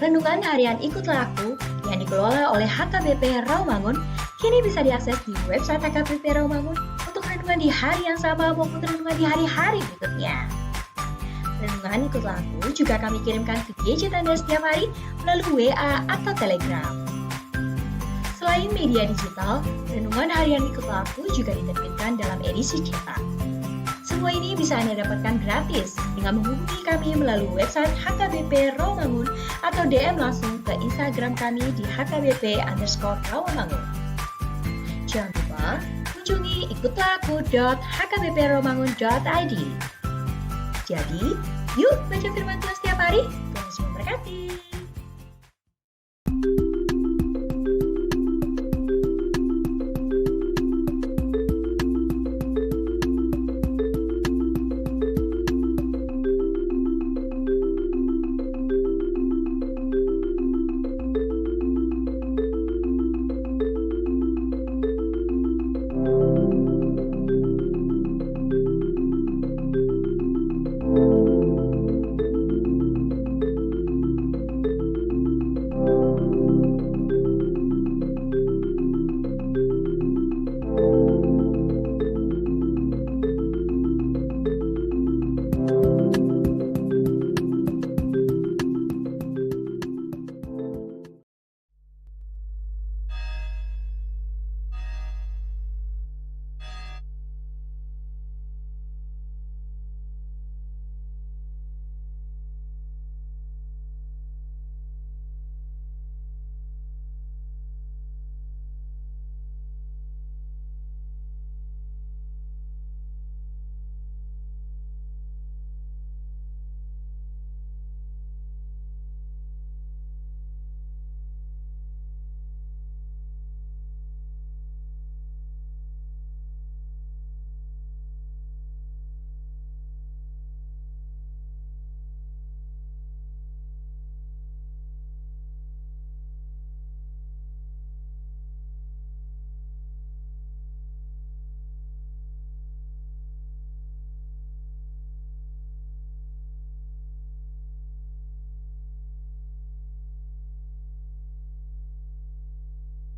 Renungan harian Ikutlah Aku yang dikelola oleh HKBP Rawamangun kini bisa diakses di website HKBP Rawamangun untuk renungan di hari yang sama maupun renungan di hari-hari berikutnya. Renungan Ikutlah Aku juga kami kirimkan ke gadget Anda setiap hari melalui WA atau Telegram. Selain media digital, renungan harian Ikutlah Aku juga diterbitkan dalam edisi cetak. Semua ini bisa Anda dapatkan gratis dengan menghubungi kami melalui website HKBP Rawamangun atau DM langsung ke Instagram kami di HKBP_Rawamangun. Jangan lupa kunjungi ikutlahku.hkbprawamangun.id. Jadi, yuk baca firman Tuhan setiap hari. Tuhan Yesus memberkati.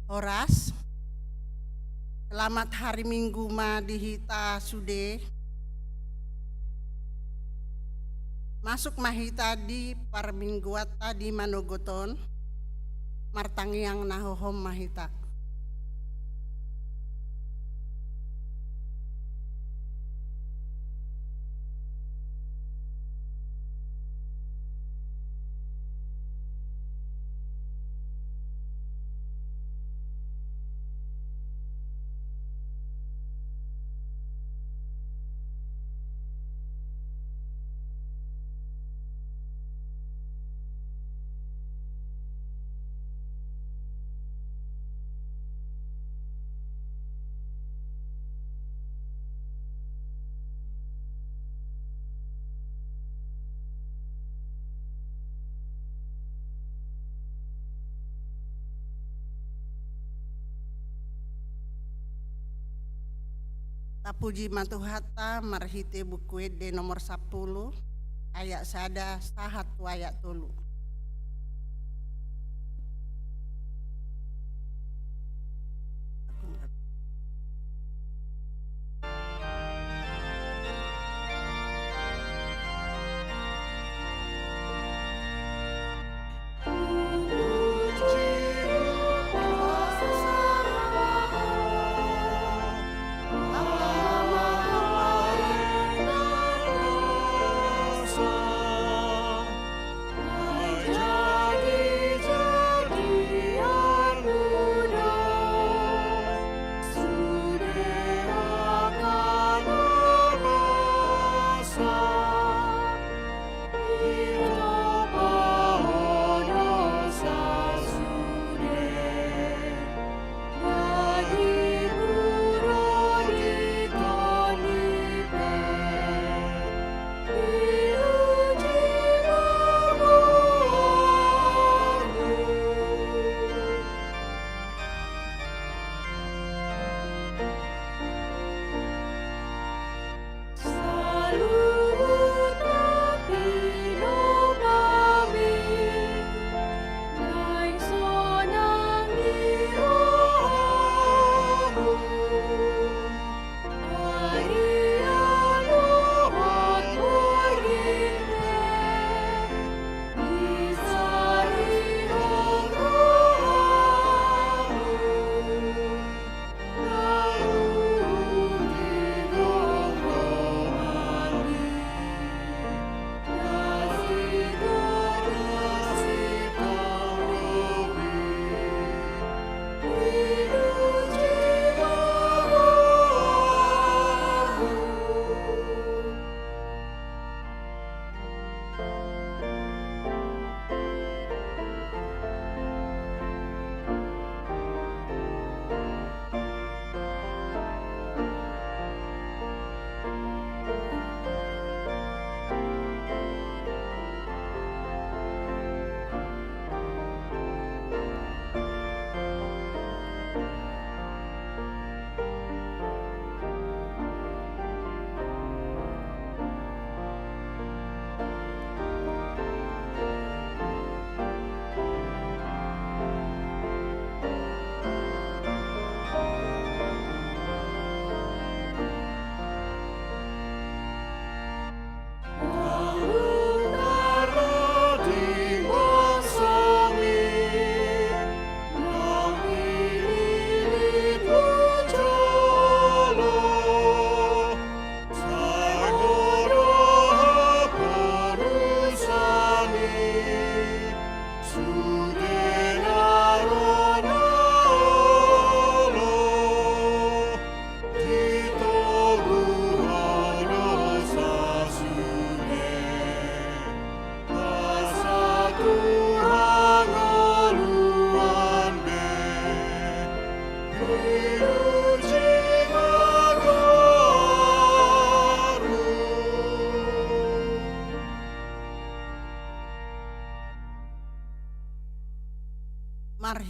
Horas, selamat hari Minggu ma dihita sude. Masuk mahita di parmingguat tadi manogoton, martangiang nahohom mahita. Tapuji matuhata marhite buku de nomor 10 ayat sada sahat ayat tulu.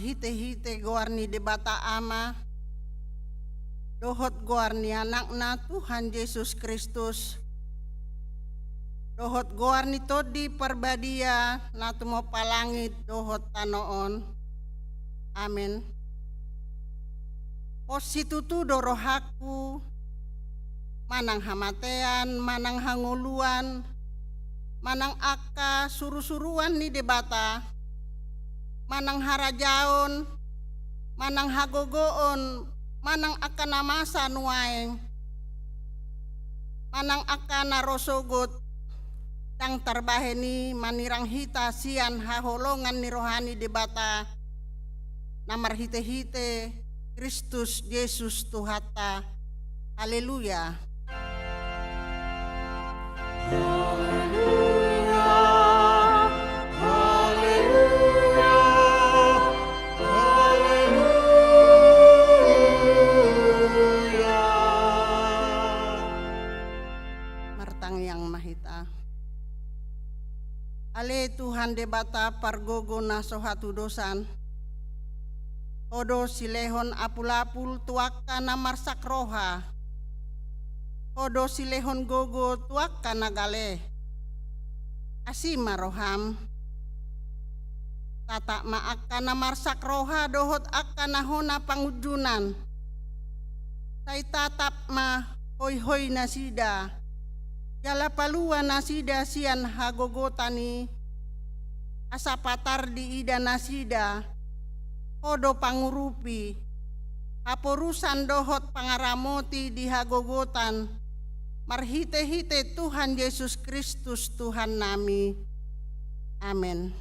marhite-hite goarni debata ama, dohot goarni anakna Tuhan Yesus Kristus, dohot goarni todi perbadia natumo palangit dohot tanoon. Amin. Positutu dorohaku, manang hamatean, manang hanguluan, manang aka suru-suruan ni debata, manang harajaon, manang hagogoon, manang akana masa nuaeng, manang akana rosogot, dang tarbaheni manirang hita sian haholongan ni rohani debata, namar hite-hite Kristus Yesus Tuhata. Haleluya. Martang yang mahita. Ale Tuhan debata pargogo na sohatu dosan. Odo silehon apul-apul tuaka na marsak roha. Odo silehon gogo tuaka na gale. Asima roham. Tata maaka na marsak roha dohot aka na hona pangujunan. Say tatap ma hoy-hoy nasida. Jala palua nasida sian hagogotani. Asapatar di ida nasida. Odo pangurupi, haporusan dohot pangaramoti di hagogotan, marhite-hite Tuhan Yesus Kristus Tuhan nami. Amin.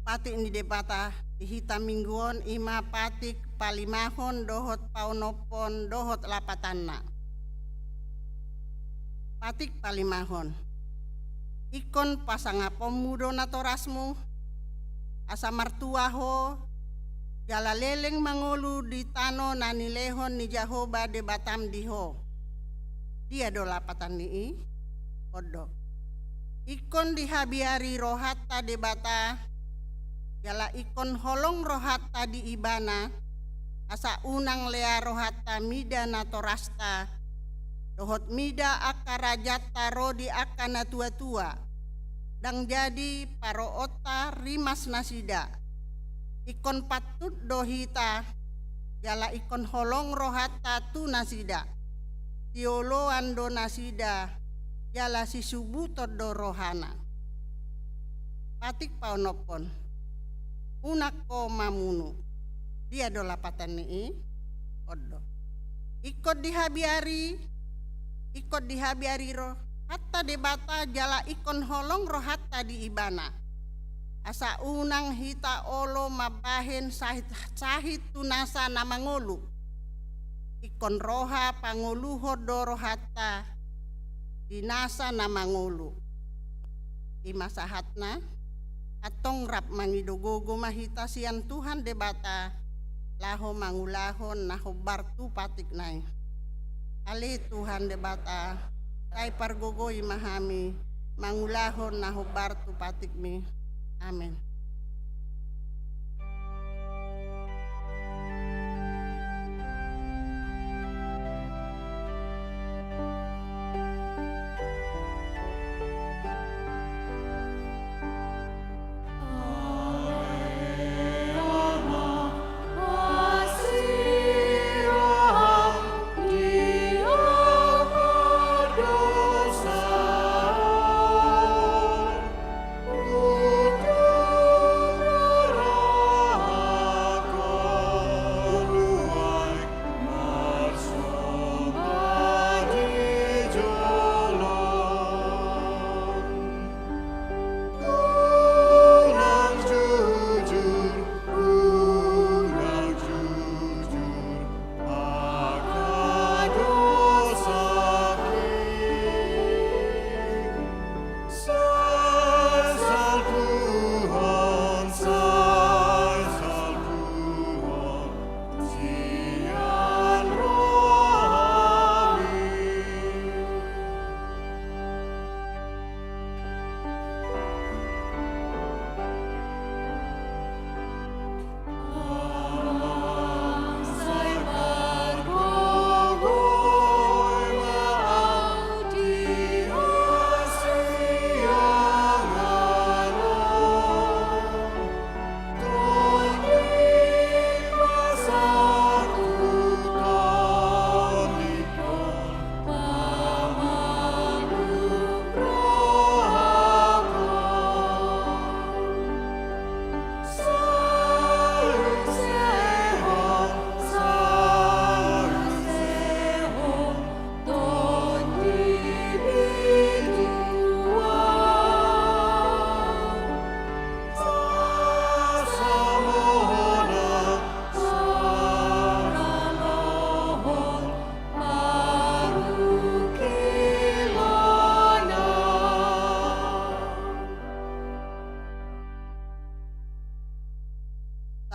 Patik ni debata dihita mingguon ima patik palimahon dohot paunopon dohot lapatanna. Patik palimahon. Ikon pasangapom mudo natorasmu asa martuaho jala leleng mangolu di tano nanilehon ni Jahoba de batam diho. Dia do lapatan ni odo. Ikon dihabiari rohata de bata jala ikon holong rohata di ibana asa unang lea rohata mida natorasta dohot mida akarajata rodi akana tua-tua dang jadi paroota rimas nasida ikon patut dohita jala ikon holong rohata tu nasida tioloan do nasida jala si subuto do rohana. Patik paunopon unak ko mamunu dia do lapatan ni odo ikot dihabiari roh hatta debata jala ikon holong roh hatta di ibana asa unang hita olo mabahen sahit tunasa na mangulu. Ikon roha panguluho doro hatta dinasa na mangulu. Imasahatna atong rap mangidugogo mahita siyan Tuhan debata laho mangulahon na hubartu patik nay. Ali Tuhan debata tay pargogoy mahami mangulahon na hubartu patik mi. Amen.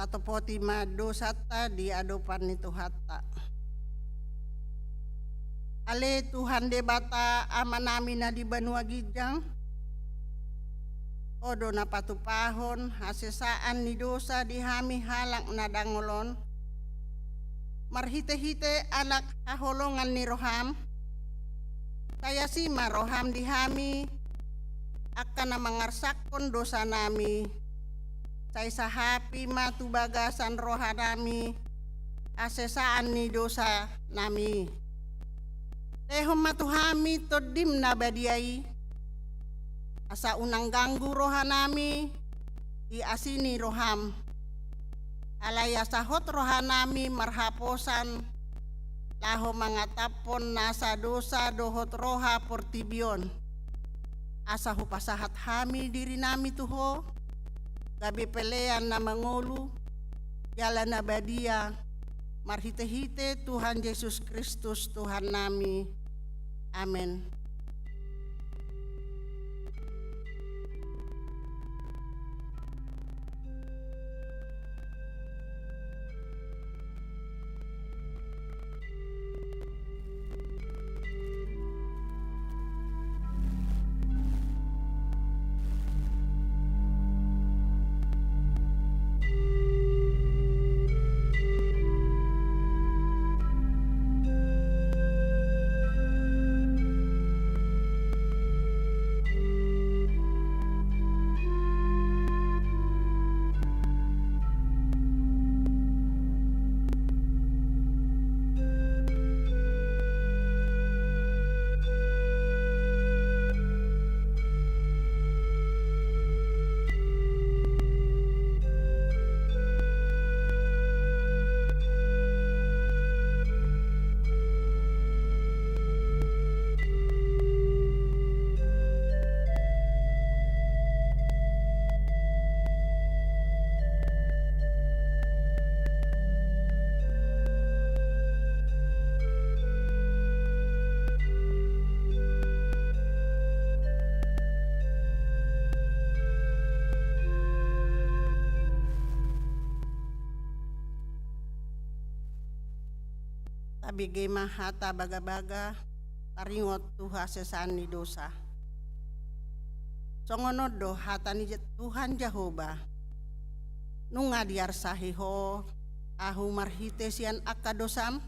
Tatopoti madosata di adopan itu hatta. Ale Tuhan debata amanami na di banua gijang. Odo na patupahon hasesaan ni dosa di hami halak na dangolon. Marhite-hite anak haholongan ni roham. Kaya si maroham di hami akan na mangarsakon dosa nami. Say sahapi matubagasan roha nami asesaan ni dosa nami. Tehom matuhami todim na badiay asa unang ganggu roha nami di asini roham. Alaya sahot roha nami marhaposan laho mangatapon nasa dosa dohot roha portibion. Asa hupasahat hami diri nami tuho. Gabi pelean na mangulu, jalan na badia, marhite-hite Tuhan Yesus Kristus Tuhan nami. Amen. abige mahata baga-baga taringot Tuhan sesani dosa. Songono do hatani Tuhan Jehovah nunga diar sahiho ahu marhite sian akka dosam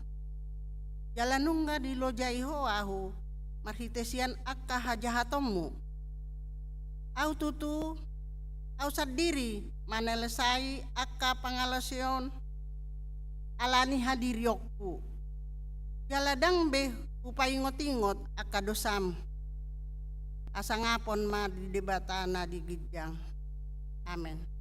jalan nunga di lojaiho ahu marhite sian akka hajahatommu au tutu au sadiri manelesai akka pangalasion alani hadiriokku jaladang be upaingot-ingot akka dosam asa ngapon ma di debatana di gijang. Amin.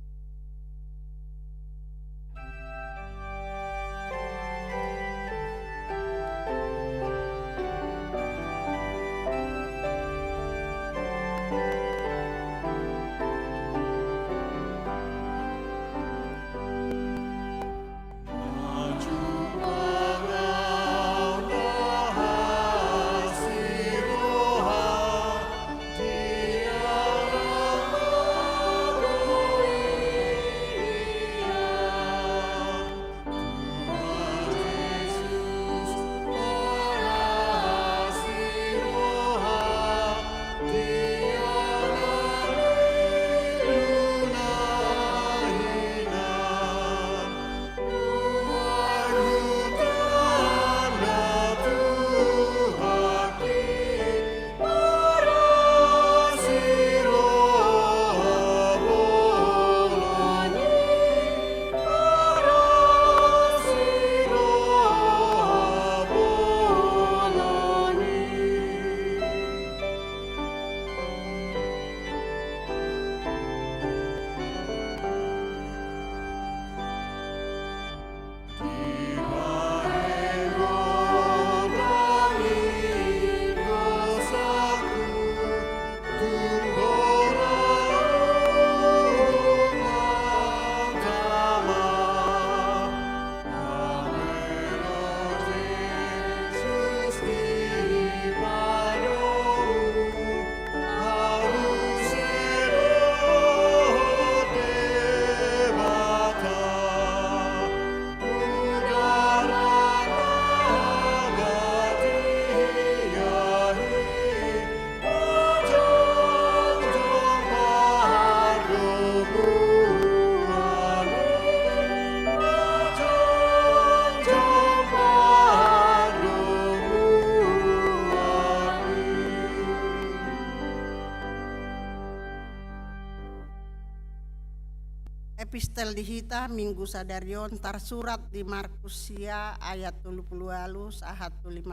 Epistel dihita minggu sadarion tarsurat di Markus sia ayat 30 alus ahat 50.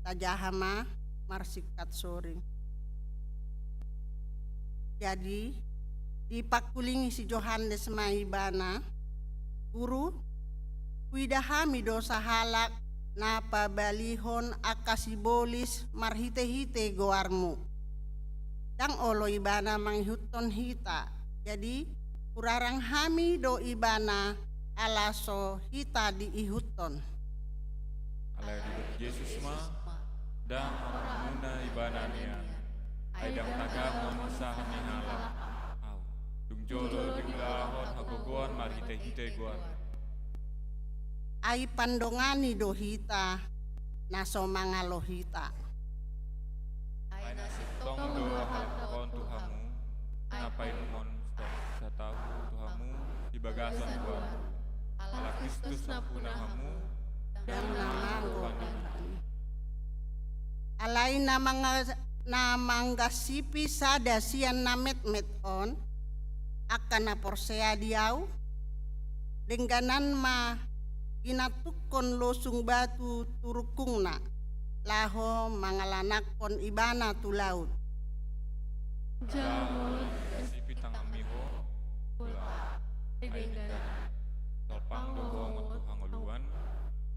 Tajahama marsikat soring. Jadi dipakulingi si Johannes maibana guru kuidahami dosa halak napa balihon akasibolis marhite-hite goarmu. Dang olo ibana manghuton hita. Jadi kurarang hami do ibana alaso hita di ihuton. Alai di Yesus ma dan muna ibana niya ay dang tagap manusahan ni halak. Au dungjolo dinglahon hagogoan marhite-hite goan. Ay pandongani do hita naso mangalo hita. Ay nasitong do hakon tuhamu napay lumon sa tahu tuhamu di bagasan goan. Ala Kristus na punahamu Dan namago alay na manggasipi sada sian na met-meton akan na porsea diaw dengganan ma ginatukon losung batu turukung na laho mangalanakon ibana tu laut. Jamon sipi tangamiho pula ay tolpang do bongot tuhangoluan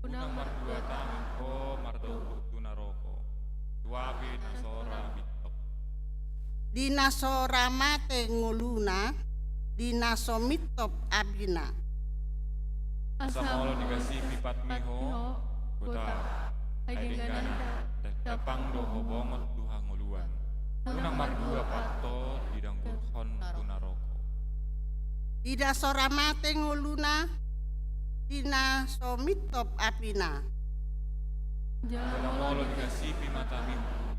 unang mardua tangan ko mardo tunaroko tuabi nasora bitok Dinasora mate nguluna dinasomitop abina. sa molo digasipi patmiho buta ay dingana dapang do bongot tuhangoluan unang mardua patto didang burhon tunaroko Didasora mate nguluna dinasomitop apina. dalam molo dengan sipi mata mimpu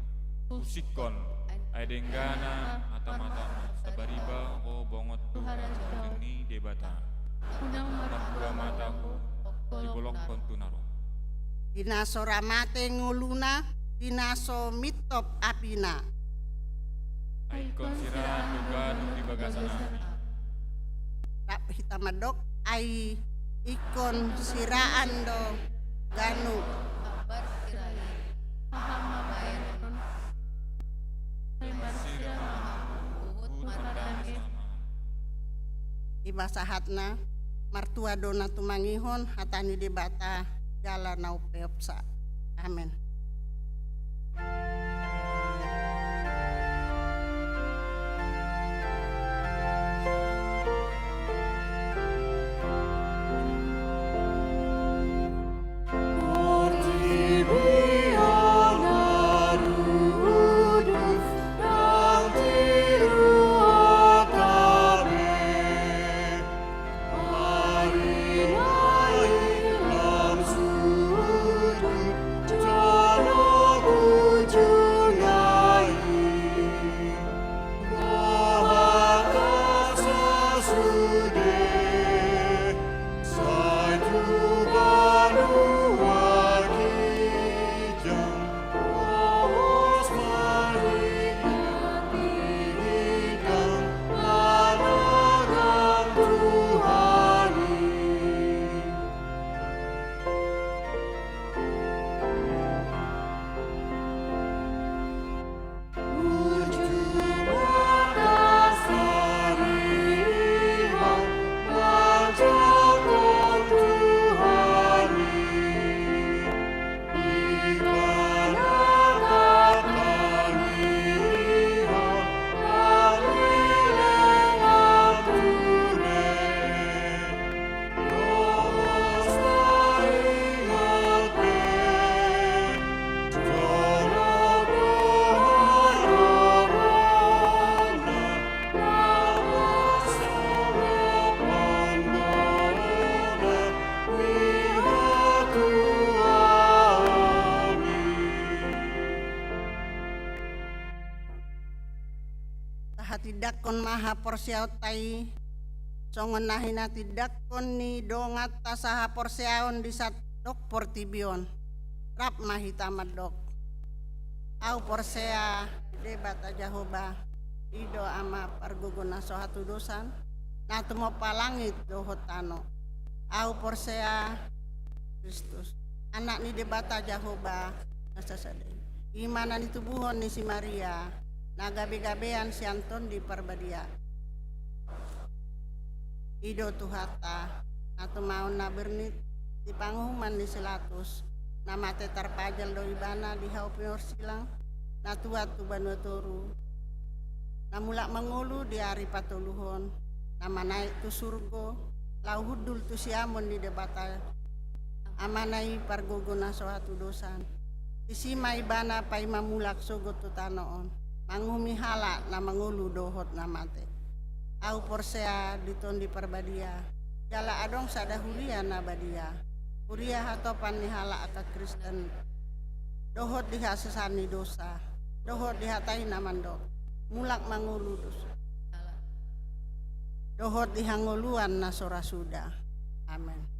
usikon aidenggana mata-mata sabariba o bongot Tuhan ini debata nakura mataku dibolokkan tunaro Dinaso ramate nguluna, dinaso mitop apina. aikon sirahan duganu di bagasan api Rap hitamadok ai ikon siraan do ganu. Iba sahatna martua dona tumangihon hatani debata jala nau peopsa. Amin. Tidak kon maha porsiao tai songon nahina tidak kon ni dongat tasaha porsiaon di satok portibion rap mahita madok au porsea debata Jehovah ido ama parguguna sohatu dosan na tumo palangit dohotano au porsea Kristus anak ni debata Jehovah nasasade imanan itu buhon ni si Maria na gabe-gabean si Anton di Parbadia ido tuhata atau mau na bernit di panghuman di Selatus na mate tarpajal do ibana di haupior silang na tuat tu banu toru na mulak mengulu di hari patuluhon na manaik tu surgo lau hudul tu siamon di debata amanai pargogona sohatu dosan isima ibana pai mamulak sogot tu tanoon mangumi hala na mangulu dohot na mate au porsea diton di Parbadia jala adong sadahulia na badia huria hatopan ni hala akat Kristen dohot dihasesani dosa dohot dihatai na mandok mulak mangulu dosa dohot dihanguluan na sora suda. Amin.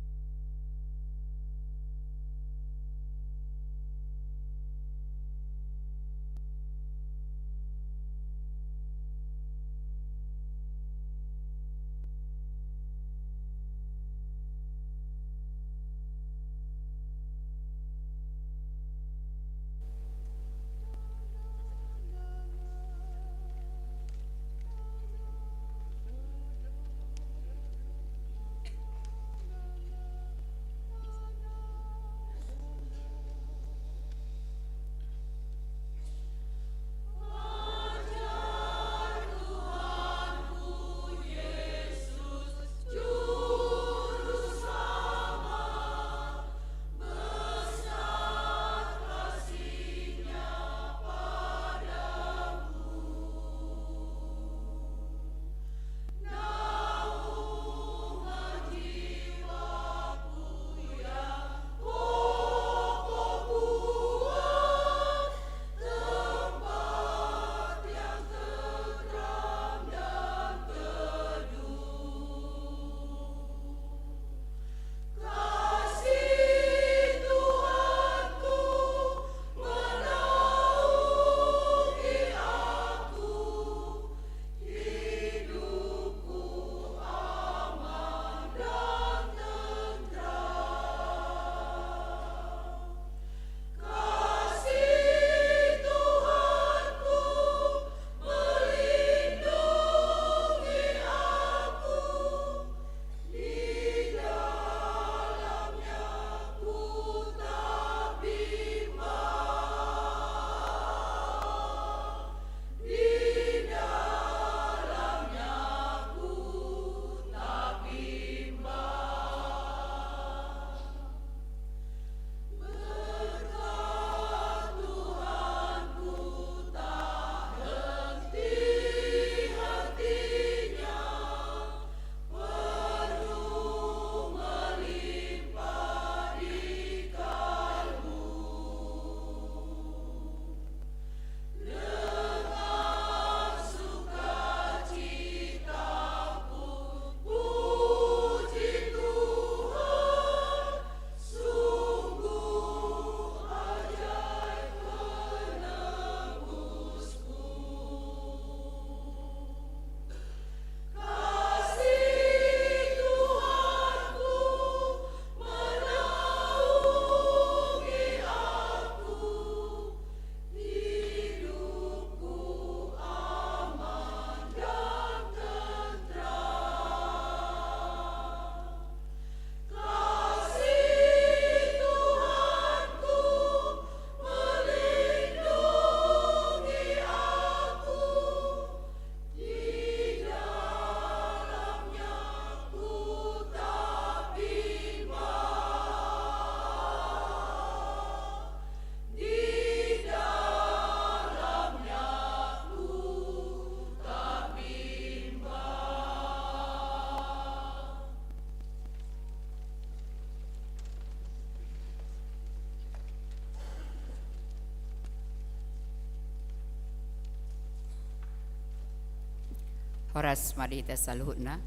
Horas madita saluhutna.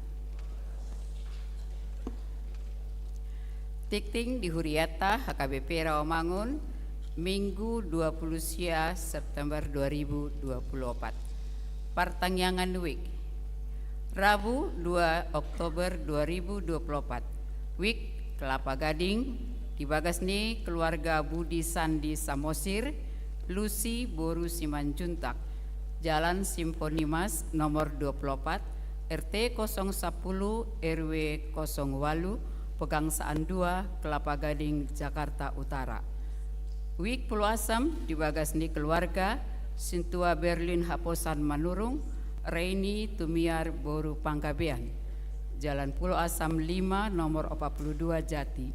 Tikting di Huriata HKBP Rawamangun Minggu 20 September 2024. Pertangyangan Week Rabu 2 Oktober 2024. Week Kelapa Gading Dibagasni keluarga Budi Sandi Samosir Lucy Boru Simanjuntak Jalan Simponimas nomor 24 RT 010 RW 08 Pegangsaan 2 Kelapa Gading Jakarta Utara. Wik Pulau Asam Dibagasni keluarga Sintua Berlin Haposan Manurung Reini Tumiar Boru Panggabean Jalan Pulau Asam 5 nomor 42 Jati.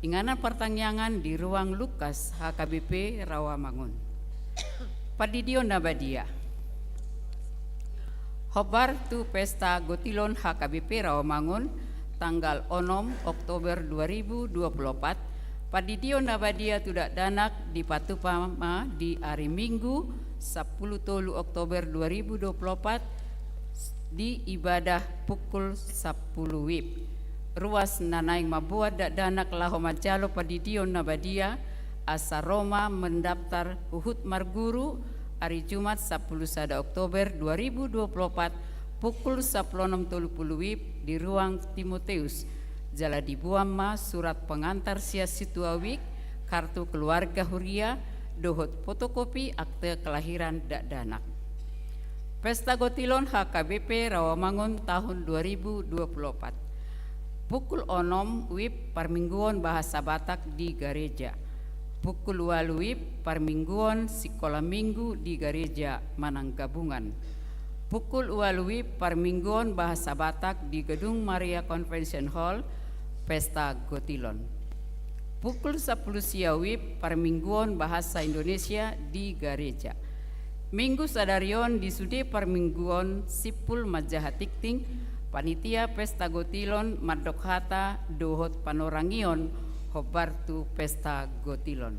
Inganan pertangyangan di ruang Lukas HKBP Rawamangun. Padidio Nabadia Hobar tu Pesta Gotilon HKBP Rawamangun tanggal 6 Oktober 2024 Padidio Nabadia Tudak Danak di Patupama di hari Minggu 10 Oktober 2024 di ibadah pukul 10 WIB. Ruas Nanaing Mabuat Dak Danak Laho Majalo Padidio Nabadia asa Roma mendaftar Uhud Marguru hari Jumat 10 Oktober 2024 pukul 16.30 WIB di ruang Timoteus Jala Dibuama surat pengantar sia situa wik kartu keluarga Huria dohot fotokopi akte kelahiran Dak Danak. Pesta Gotilon HKBP Rawamangun tahun 2024 pukul 6 WIB Parmingguan bahasa Batak di gereja pukul 8 WIB Parmingguan sekolah minggu di gereja Mananggabungan pukul 8 WIB Parmingguan bahasa Batak di Gedung Maria Convention Hall Pesta Gotilon. Pukul 10 siang WIB Parmingguan bahasa Indonesia di gereja. Minggu Sadarion di Sude Parmingguan Sipul Majahatikting Panitia Pesta Gotilon Madokhata Dohot Panorangion Hobartu Pesta Gotilon.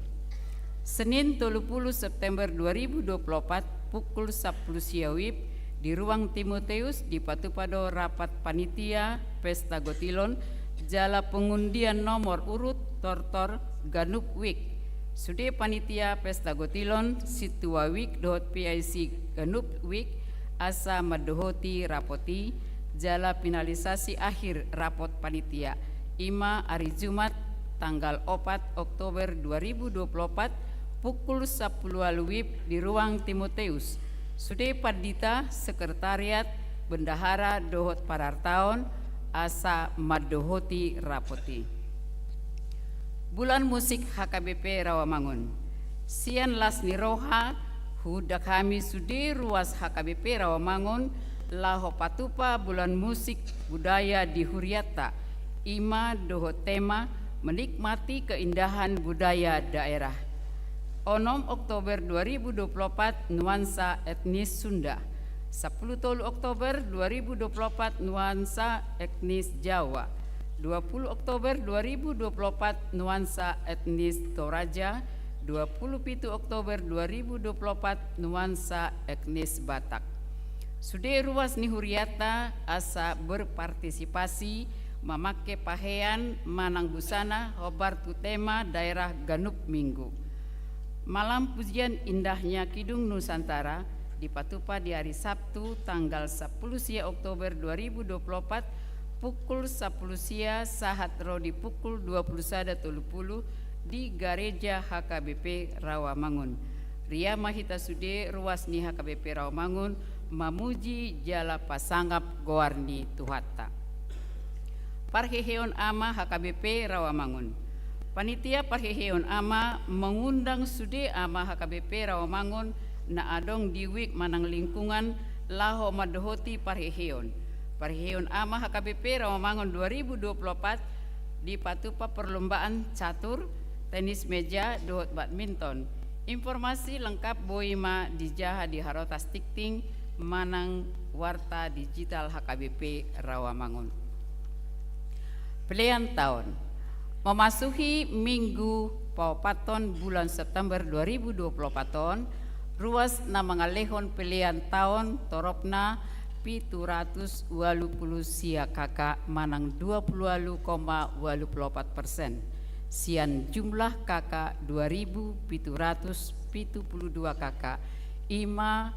Senin 30 September 2024 pukul 10 siang WIB di ruang Timoteus di Patupado rapat panitia Pesta Gotilon jala pengundian nomor urut tortor Ganup Wik sude panitia Pesta Gotilon situa Wik dohot PIC Ganup Wik asa madohoti rapoti jala finalisasi akhir rapot panitia ima hari Jumat tanggal 4 Oktober 2024 pukul 10 WIB di ruang Timoteus Sude Padita Sekretariat Bendahara Dohot Parartaon asa madohoti rapoti. Bulan musik HKBP Rawamangun. Sian Lasni Roha hudak kami sude ruas HKBP Rawamangun laho patupa bulan musik budaya di Huriata. Ima dohot tema menikmati keindahan budaya daerah. 6 Oktober 2024 nuansa etnis Sunda 10 Oktober 2024 nuansa etnis Jawa 20 Oktober 2024 nuansa etnis Toraja 27 Oktober 2024 nuansa etnis Batak. Sude ruas Nihuriata asa berpartisipasi memakai pakaian manang busana hobar tu tema daerah Ganup Minggu. Malam pujian indahnya Kidung Nusantara di Patupa di hari Sabtu tanggal 10 Oktober 2024 pukul 10 sahat rodi pukul 21.30 di gereja HKBP Rawamangun. Ria Mahita Sude ruas ni HKBP Rawamangun mamuji jala pasangap goarni Tuhatta. Parheheon Ama HKBP Rawamangun. Panitia Parheheon Ama mengundang Sude Ama HKBP Rawamangun na adong diwik manang lingkungan laho madohoti Parheheon. Parheheon Ama HKBP Rawamangun 2024 di Patupa perlombaan catur, tenis meja, dohot badminton. Informasi lengkap boima dijaha di Harotas Tikting manang warta digital HKBP Rawamangun. Pilihan tahun memasuki minggu paupaton bulan September 2024 ruas na mangalehon pilihan tahun toropna 780 sia kakak manang 20,84%. Sian jumlah kakak 2.772 kakak ima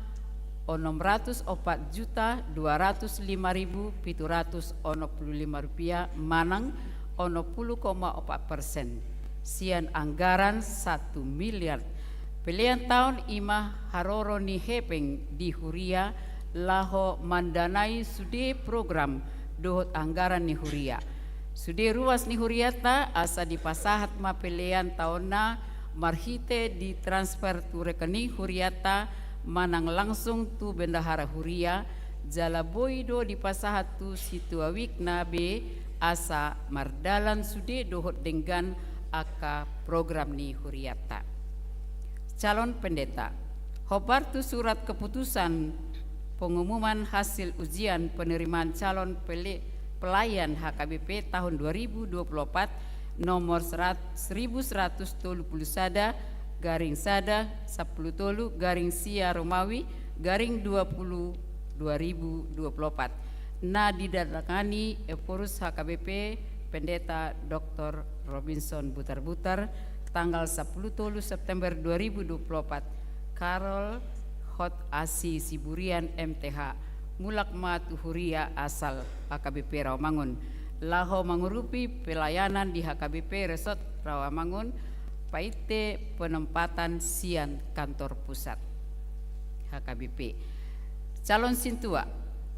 604.205.765 rupiah manang 10,4%. Sian anggaran 1 miliar. Pilihan tahun ima haroro ni hepeng di Huria laho mandanai sude program dohot anggaran ni Huria. Sude ruas ni Huriata asa dipasahat ma pilihan tahunna marhite di transfer tu rekening Huriata manang langsung tu bendahara Huria jala boido dipasahat tu situawik nabe asa mardalan sude dohot dengan aka program ni Huriata. Calon pendeta hobar tu surat keputusan pengumuman hasil ujian penerimaan calon pelayan HKBP tahun 2024 nomor 1130 sada garing sada 10 tolu garing sia Romawi garing 20 2024 na didatangani Eporus HKBP Pendeta Dr. Robinson Butar-Butar tanggal 10 tolu September 2024 Karol Hot Asi Siburian MTH Mulak Matu Huria asal HKBP Rawamangun laho mengurupi pelayanan di HKBP Resort Rawamangun paite penempatan sian kantor pusat HKBP. Calon sintua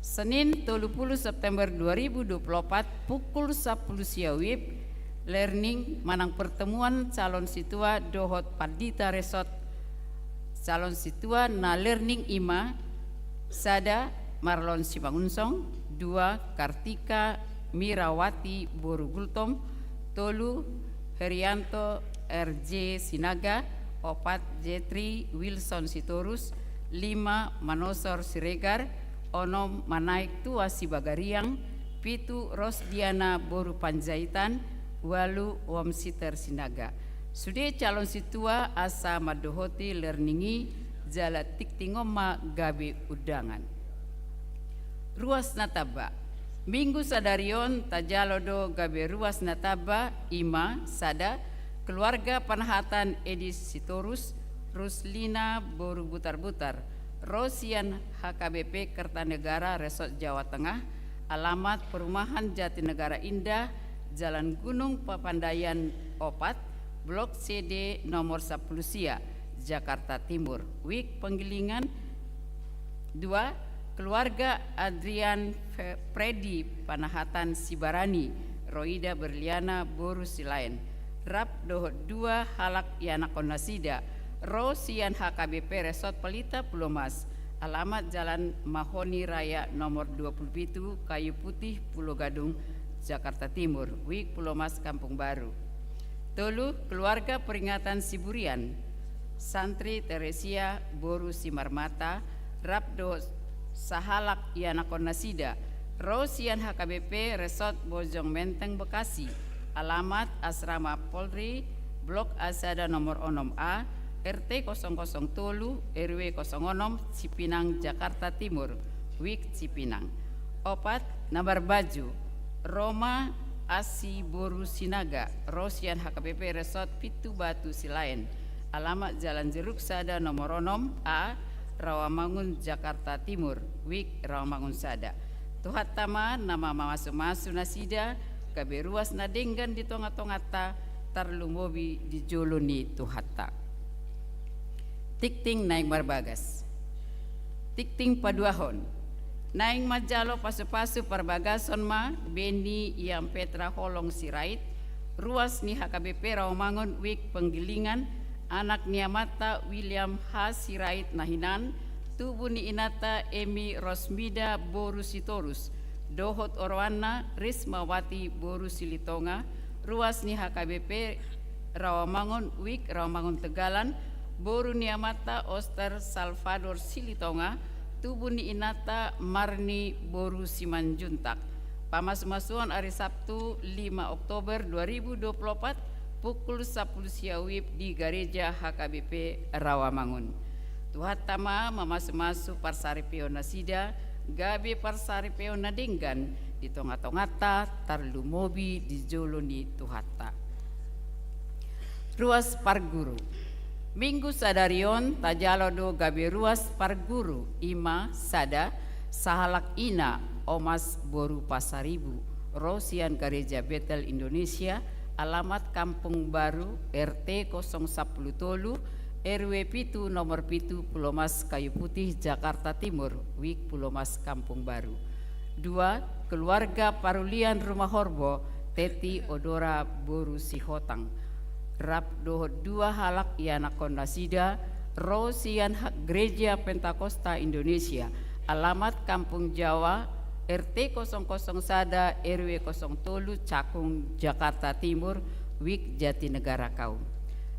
Senin 30 September 2024 pukul 10 siawib learning manang pertemuan calon situa dohot Pandita Resort calon situa na learning ima sada Marlon Simangunsong 2 Kartika Mirawati Borugultom tolu Herianto RJ Sinaga 4 Jetri Wilson Sitorus 5 Manosor Siregar onom Manaik Tua Sibagariang pitu Rosdiana Boru Panjaitan walu Wamsiter Sinaga sude calon situa asa madohoti learningi jala tiktingoma gabe udangan ruas nataba minggu sadarion tajalodo gabe ruas nataba ima sada keluarga panahatan Edis Sitorus Ruslina Boru Butar-Butar Rosian HKBP Kertanegara Resort Jawa Tengah alamat perumahan Jatinegara Indah Jalan Gunung Papandayan Opat Blok CD nomor 10 Sia Jakarta Timur Wik Penggilingan 2 keluarga Adrian Freddy Panahatan Sibarani Roida Berliana Boru Silain Rap dohot 2 halak Yanakon Nasida Rosian HKBP Resort Pelita Pulau Mas alamat Jalan Mahoni Raya nomor 27 Kayu Putih Pulau Gadung Jakarta Timur Wik Pulau Mas Kampung Baru tolu keluarga peringatan Siburian Santri Teresia Boru Simarmata Rapdo Sahalak Yanakon Nasida Rosian HKBP Resort Bojong Menteng Bekasi alamat Asrama Polri Blok Asada nomor 6A RT 000 RW 06 Cipinang Jakarta Timur Wik Cipinang 4 Nabar Baju Roma Asi Boru Sinaga Rosian HKBP Resort Pitu Batu Silain alamat Jalan Jeruk Sada nomor 6 A Rawamangun Jakarta Timur Wik Rawamangun Sada Tuhat Tama nama Mamasu Nasida kabe ruas nadenggan di tonga-tongata tarlumobi di joloni Tuhata Tikting naik marbagas Tikting paduahon naing majalo pasu-pasu perbagason ma Beni yang Petra Holong Sirait ruas ni HKBP Rawamangun Wik Penggilingan anak niamata William H. Sirait Nahinan tubuh ni inata Emi Rosmida Boru Sitorus dohot Orwana Rismawati Boru Silitonga ruas ni HKBP Rawamangun Wik Rawamangun Tegalan Boru niamata Oster Salvador Silitonga tubuh ni inata Marni Boru Simanjuntak pamas-masuan hari Sabtu 5 Oktober 2024 pukul 10 siawib di Gereja HKBP Rawamangun Tuhat Tama mamasu-masu Parsari Pionasida gabe parsaripeo nadinggan di tonga-tongata tarlu mobi di joloni tuhata. Ruas Parguru. Minggu sadarion tajalo do gabe ruas Parguru ima sada sahalak ina Omas Boru Pasaribu Rosian Gereja Betel Indonesia, alamat Kampung Baru RT 010 Tolu RW Pitu nomor Pitu Pulau Mas Kayu Putih Jakarta Timur Wik Pulau Mas Kampung Baru. 2. Keluarga Parulian Rumah Horbo Teti Odora Boru Sihotang Rap doho 2 halak Yana Kondasida Rosian Hak Gereja Pentakosta Indonesia, alamat Kampung Jawa RT 00 Sada RW 0 Tolu Cakung Jakarta Timur Wik Jatinegara Kaum.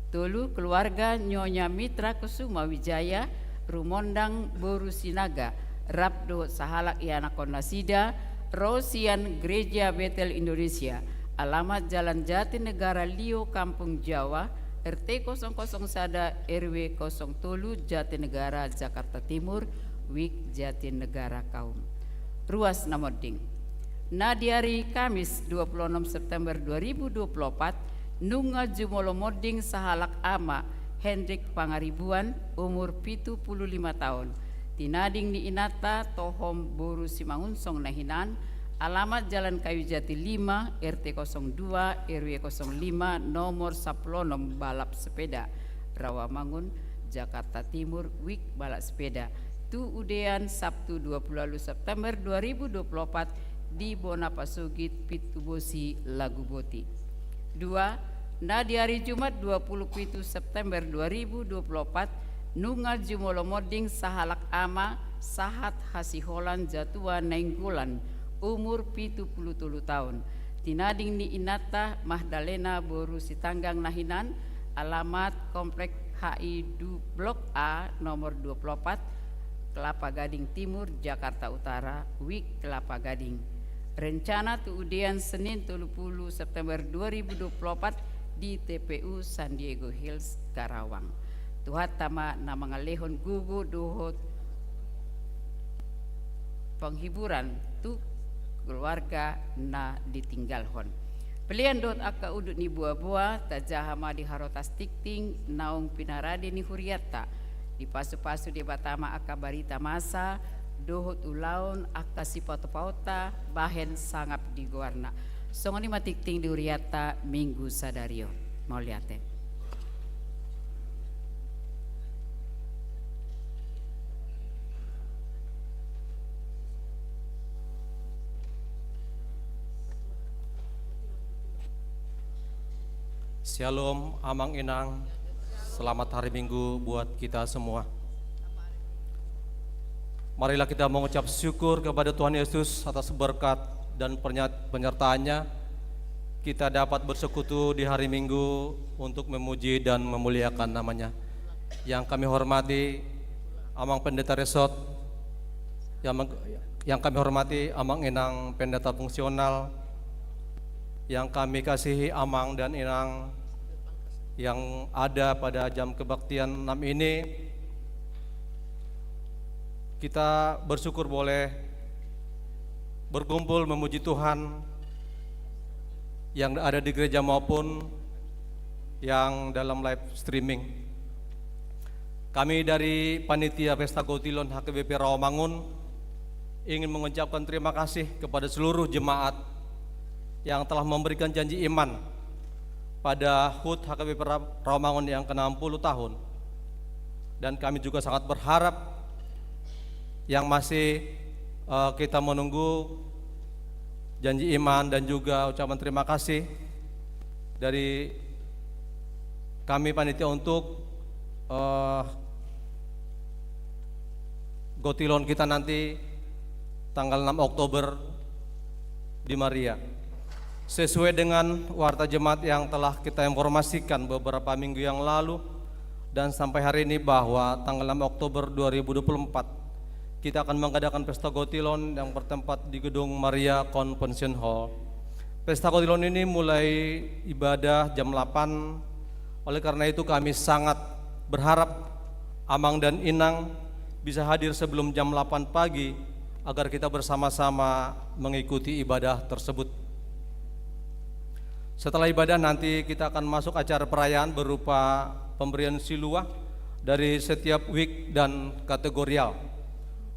Tolu keluarga Nyonya Mitra Kusuma Wijaya Rumondang Boru Sinaga Rabdo Sahalak Yana Kondasida Rosian Gereja Betel Indonesia, alamat Jalan Jatinegara Lio Kampung Jawa RT 00 Sada RW 0 Tolu Jatinegara Jakarta Timur Wik Jatinegara Kaum. Ruas Namoding. Nadiari Kamis 26 September 2024 Nunga Jumolo Moding Sahalak Ama Hendrik Pangaribuan umur 75 tahun. Tinading ni Inata Tohom Boru Simangunsong Nahinan, alamat Jalan Kayu Jati 5 RT 02 RW 05 nomor 10 balap sepeda Rawamangun Jakarta Timur Wik balap sepeda. Tu udean Sabtu 20 September 2024 di Bonapasugit Pitubosi Laguboti. 2. Nadiari Jumat 27 September 2024 Nunga Jumolo Moding Sahalak Ama Sahat Hasiholan Jatua Nainggolan umur 70 tahun. Tinading ni Inata Mahdalena Boru Sitanggang Nahinan, alamat Komplek HI Blok A nomor 24 Kelapa Gading Timur Jakarta Utara Wik Kelapa Gading. Rencana tuudian Senin 30 September 2024 di TPU San Diego Hills Karawang. Tuhat tama na mga lehon gugu duhot penghiburan tu keluarga na ditinggalhon. Pelian dot aka udut ni buah-buah tajahama di harotas tikting naung pinaradi ni huriata di pasu-pasu di batama aka barita masa dohot ulaun aka sipauta-pauta bahen sangap di guarna. Songoni matikting di huriata minggu sadario. Mau liate. Shalom Amang Inang, selamat hari Minggu buat kita semua. Marilah kita mengucap syukur kepada Tuhan Yesus atas berkat dan penyertaannya. Kita dapat bersekutu di hari Minggu untuk memuji dan memuliakan namanya. Yang kami hormati Amang Pendeta Resort, yang kami hormati Amang Inang Pendeta Fungsional, yang kami kasihi Amang dan Inang yang ada pada jam kebaktian 6 ini. Kita bersyukur boleh berkumpul memuji Tuhan yang ada di gereja maupun yang dalam live streaming. Kami dari Panitia Pesta Gotilon HKBP Rawamangun ingin mengucapkan terima kasih kepada seluruh jemaat yang telah memberikan janji iman pada HUT HKBP Rawamangun yang ke-60 tahun. Dan kami juga sangat berharap yang masih kita menunggu janji iman dan juga ucapan terima kasih dari kami panitia untuk Gotilon kita nanti tanggal 6 Oktober di Maria. Sesuai dengan warta jemaat yang telah kita informasikan beberapa minggu yang lalu dan sampai hari ini bahwa tanggal 6 Oktober 2024 kita akan mengadakan Pesta Gotilon yang bertempat di Gedung Maria Convention Hall. Pesta Gotilon ini mulai ibadah jam 8. Oleh karena itu kami sangat berharap Amang dan Inang bisa hadir sebelum jam 8 pagi agar kita bersama-sama mengikuti ibadah tersebut. Setelah ibadah nanti kita akan masuk acara perayaan berupa pemberian siluah dari setiap week dan kategorial.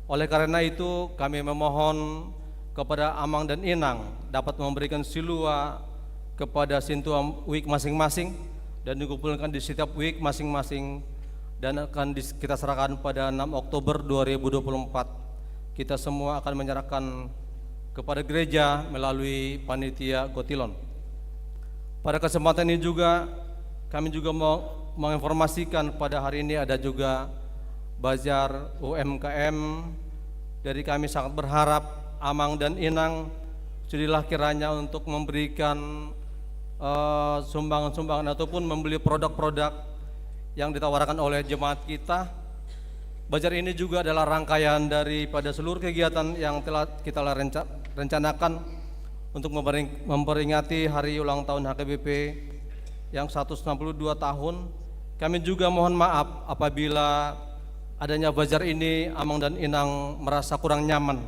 Oleh karena itu kami memohon kepada Amang dan Inang dapat memberikan siluah kepada Sintua week masing-masing dan dikumpulkan di setiap week masing-masing dan akan kita serahkan pada 6 Oktober 2024. Kita semua akan menyerahkan kepada gereja melalui panitia Kotilon. Pada kesempatan ini juga kami juga mau menginformasikan pada hari ini ada juga bazar UMKM. Dari kami sangat berharap Amang dan Inang sudilah kiranya untuk memberikan sumbangan-sumbangan ataupun membeli produk-produk yang ditawarkan oleh jemaat kita. Bazar ini juga adalah rangkaian daripada seluruh kegiatan yang telah kita rencanakan untuk memperingati hari ulang tahun HKBP yang 162 tahun. Kami juga mohon maaf apabila adanya bazar ini Amang dan Inang merasa kurang nyaman.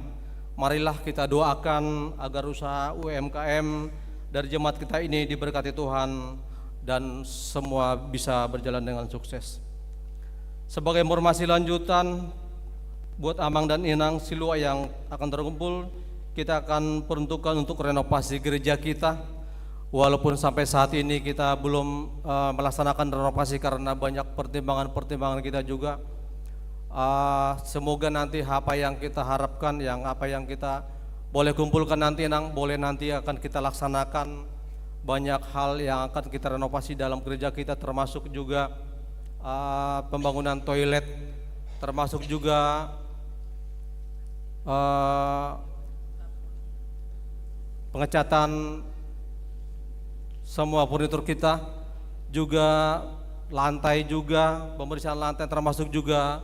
Marilah kita doakan agar usaha UMKM dari jemaat kita ini diberkati Tuhan dan semua bisa berjalan dengan sukses. Sebagai informasi lanjutan buat Amang dan Inang, siluah yang akan terkumpul kita akan peruntukkan untuk renovasi gereja kita. Walaupun sampai saat ini kita belum melaksanakan renovasi karena banyak pertimbangan-pertimbangan kita juga. Semoga nanti apa yang kita harapkan, apa yang kita boleh kumpulkan nanti, boleh nanti akan kita laksanakan. Banyak hal yang akan kita renovasi dalam gereja kita, termasuk juga pembangunan toilet, termasuk juga pengecatan semua furnitur kita, juga lantai juga, pembersihan lantai, termasuk juga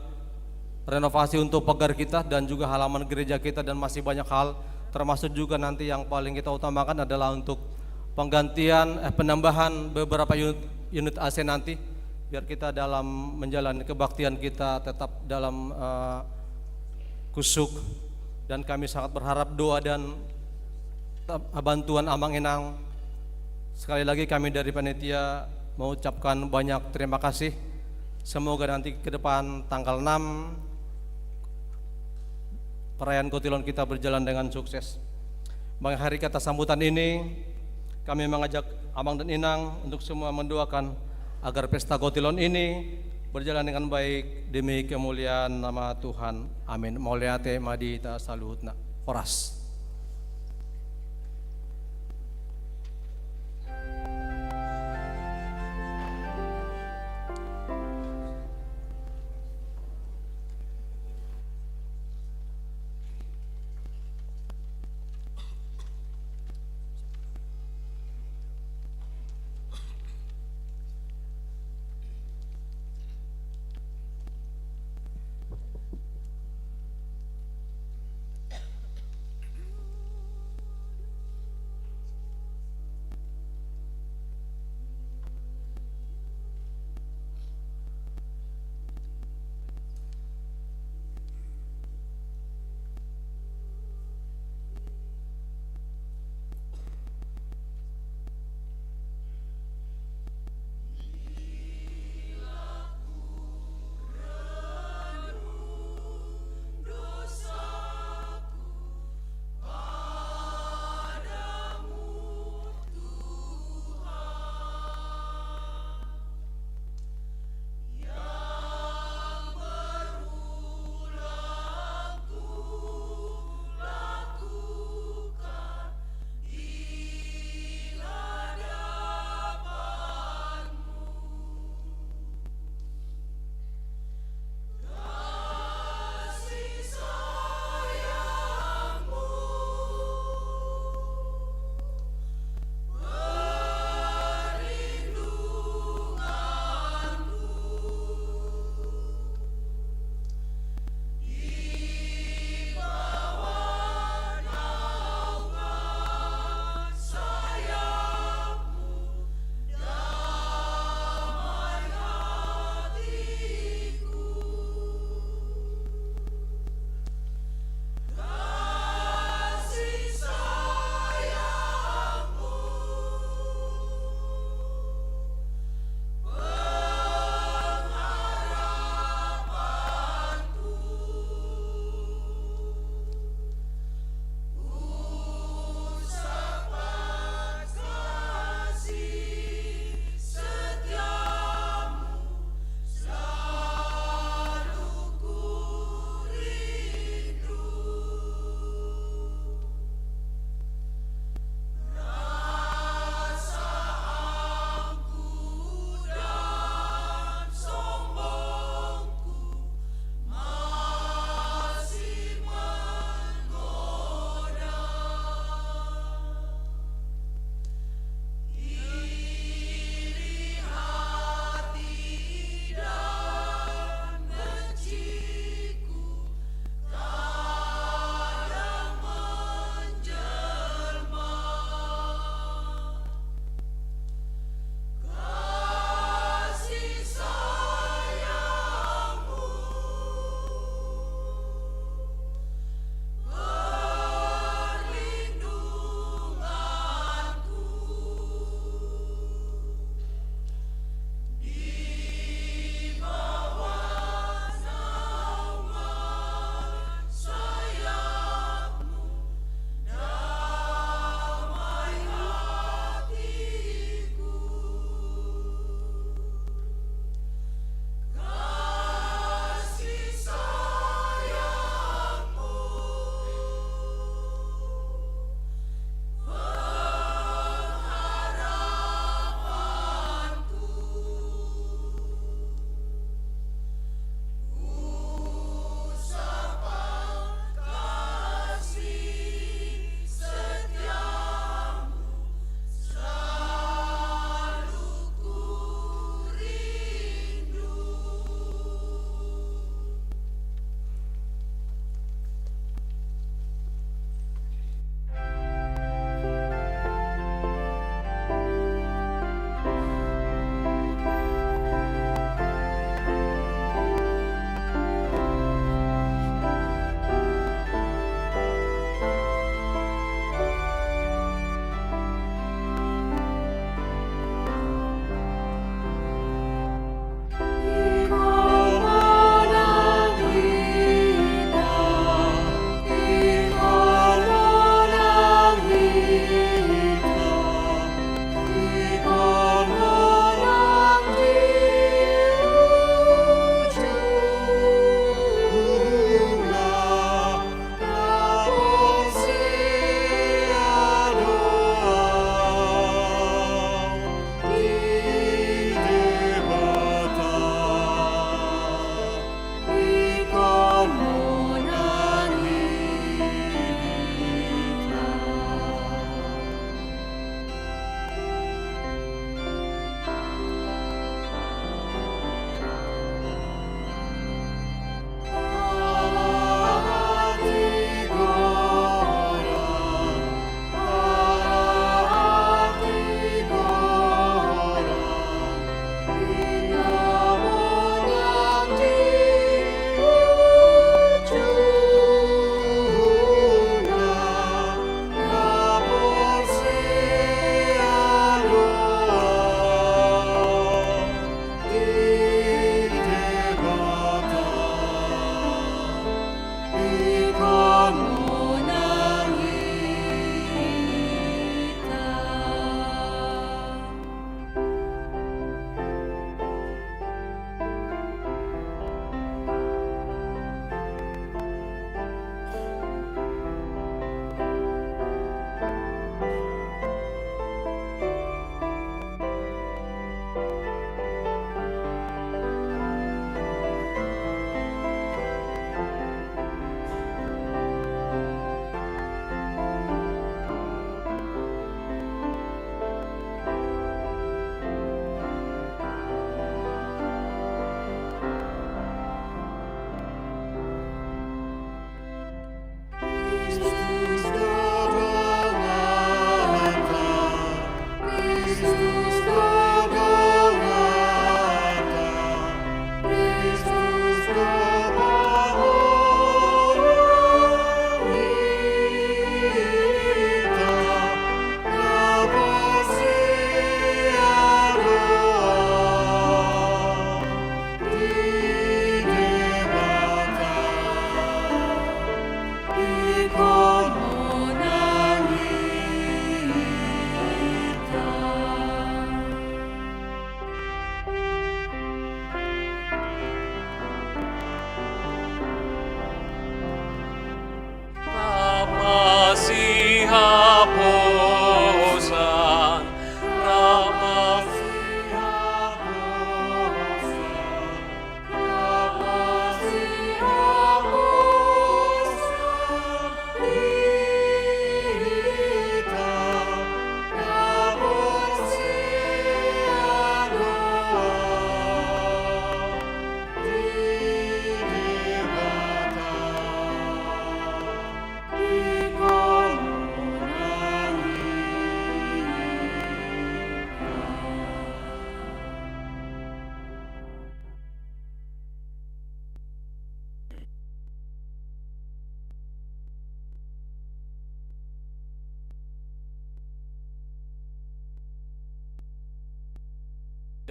renovasi untuk pagar kita dan juga halaman gereja kita, dan masih banyak hal, termasuk juga nanti yang paling kita utamakan adalah untuk penggantian penambahan beberapa unit AC nanti, biar kita dalam menjalani kebaktian kita tetap dalam kusuk. Dan kami sangat berharap doa dan bantuan Amang Inang. Sekali lagi kami dari panitia mengucapkan banyak terima kasih. Semoga nanti ke depan tanggal 6 perayaan Kotilon kita berjalan dengan sukses. Mengakhiri kata sambutan ini, kami mengajak Amang dan Inang untuk semua mendoakan agar pesta Kotilon ini berjalan dengan baik demi kemuliaan nama Tuhan. Amin. Mauliate madita saluhutna. Oras.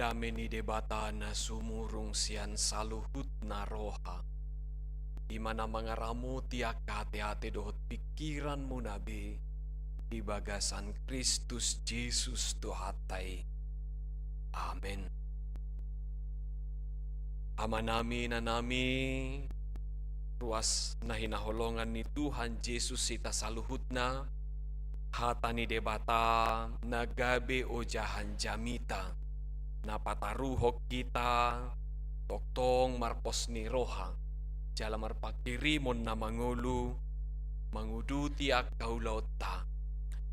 dame ni debata na sumurung sian saluhut na roha. Di mana mangaramu tiak hati-hati dohot pikiranmu nabi di bagasan Kristus Yesus Tuhatai. Amin. Ama nami na nami ruas na hinaholongan ni Tuhan Yesus sita saluhut na hata ni debata nagabe o jahan jamita na pataruhok kita toktong marpos ni roha jala marpakirimon na mangulu manguduti ak kaulauta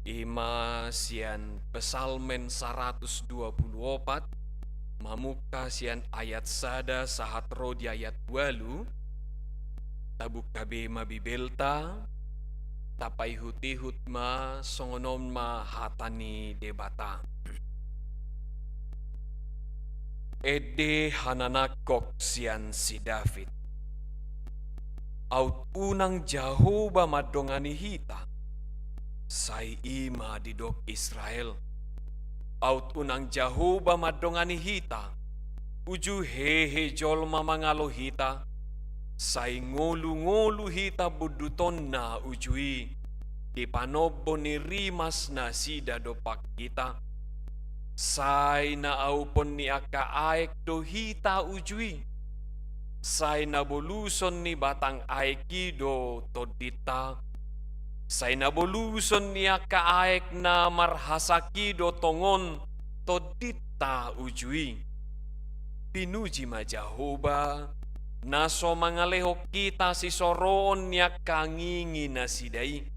ima sian pesalmen 124 mamuka sian ayat sada sahat rodi ayat 8 tabuk kabe mabibelta tapai hutihut ma songonom ma hatani debata. Ede hananakok sian si David. Aut unang Jahoba madongani hita. Sai ima didok Israel. Aut unang Jahoba madongani hita. Uju hehe jolma mangalo hita. Sai ngolu-ngolu hita buduton na ujui. Di panobo ni rimas na sida dopak kita. Sai na aupon ni aka aek do hita ujui. Sai na boluson ni batang aeki do todita. Sai na boluson ni aka aek na marhasaki do tongon todita ujui. Pinuji ma Jahoba naso mangaleho kita si soroon niya kangingi na sidai.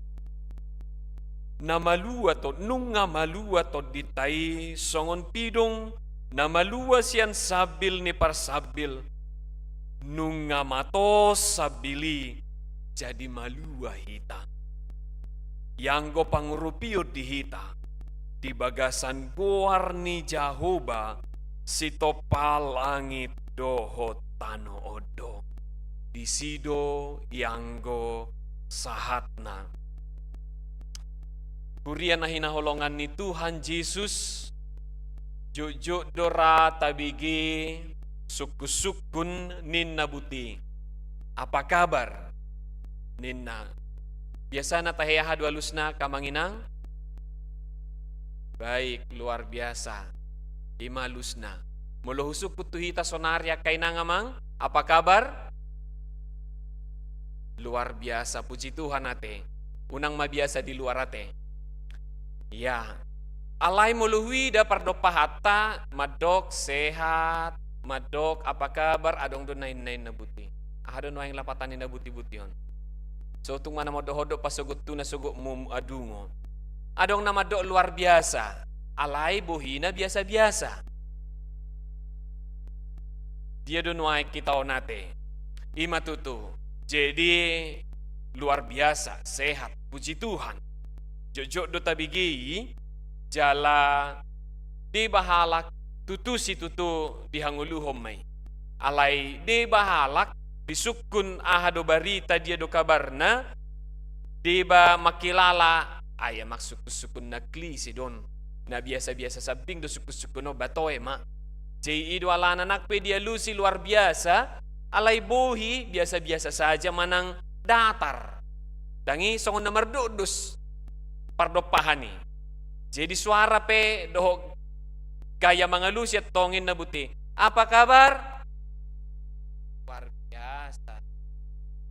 Na malua to nunga malua to ditay songon pidong na malua siyan sabil ni parsabil nunga matos sabili jadi malua hita. Yanggo pangurupio di hita di bagasan buar ni Jahoba si topal langit dohot tano odo di sido yanggo sahatna. Kurian na hinaholongan ni Tuhan Yesus jujuk dora tabigi suku-sukun ninna buti. Apa kabar ninna? Biasa na tahiyaha dua lusna kamanginang? Baik, luar biasa. Ima lusna. Mulu husuk putuhita sonaria kaina ngamang? Apa kabar? Luar biasa, puji Tuhan ate. Unang mabiasa di luar ate. Ya, alay muluhui da pardopa hata, madok sehat, madok apa kabar, adong doon nain na buti. Adong noang lapatan ni na buti-buti yon. So tung mana modohodok pasugot tu na sugot mum adungo. Adong na madok luar biasa, alay buhina biasa-biasa. Dia doon noang kita onate, ima tutu. Jadi luar biasa, sehat, puji Tuhan. Jojok do tabigi jala di bahalak tutu si tutu dihanguluhom may. Alay di bahalak bisukun ahado barita dia do kabarna di ba makilala aya maksukun na klisi don na biasa-biasa sabing do sukun no batoy ma. Jai ido alana nakpe dia lusi luar biasa alay bohi biasa-biasa saja manang datar. Dangi songon na mardudus pardopahani. Jadi suara pe doh gaya mangalusi at tongin na buti. Apa kabar? Luar biasa.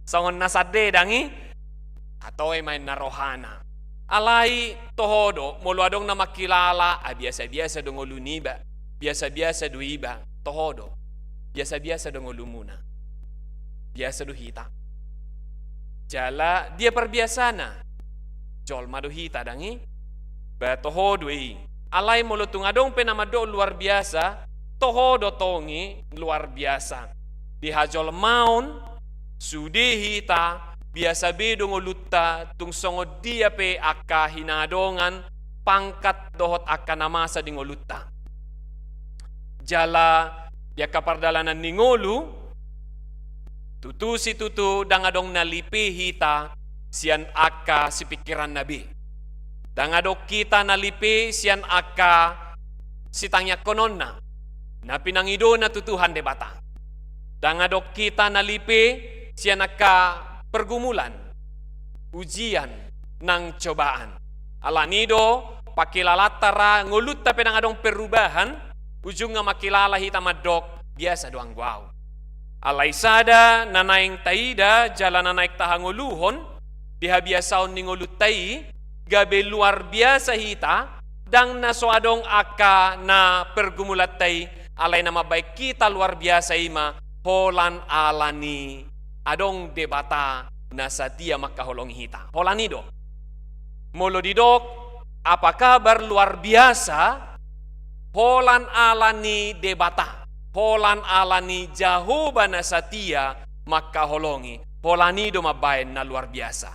Songon nasade dangi atau main narohana. Alay tohodo muluadong na makilala biasa-biasa dong uluniba. Biasa-biasa do iba tohodo. Biasa-biasa dong ulumuna. Biasa do hita. Jala dia perbiasana. Jol maduhita dangi batohodo alay molo tungadong penamado luar biasa tohodo tongi luar biasa dihajol maun sudihita biasa bedong ulutta tung songod dia pe akka hinadongan pangkat dohot akka namasa ding ulutta jala ya kapardalanan ningolu tutu si tutu dangadong nalipi hita sian akka si pikiran nabi. Dangadok kita nalipi sian akka si tanya kononna. na pinangido na tutuhan debata. Dangadok kita nalipi siya naka pergumulan, ujian ng cobaan. Alanido, pakilalatara, ngulut tapi nangadong perubahan, ujung nga makilala hita madok, biasa doang wow. Alaysada, nanaing taida, jalan nanaik tahanguluhon, dihabiasaon ni ngulut tayi, gabe luar biasa hita, dang nasoadong aka na pergumulat tayi, alay na mabaik kita luar biasa ima, holan alani, adong debata na sa dia makaholong hita. Holanido. Molo didok, apa kabar luar biasa, holan alani debata, holan alani Jahoba na sa dia makaholongi, holanido mabayan na luar biasa.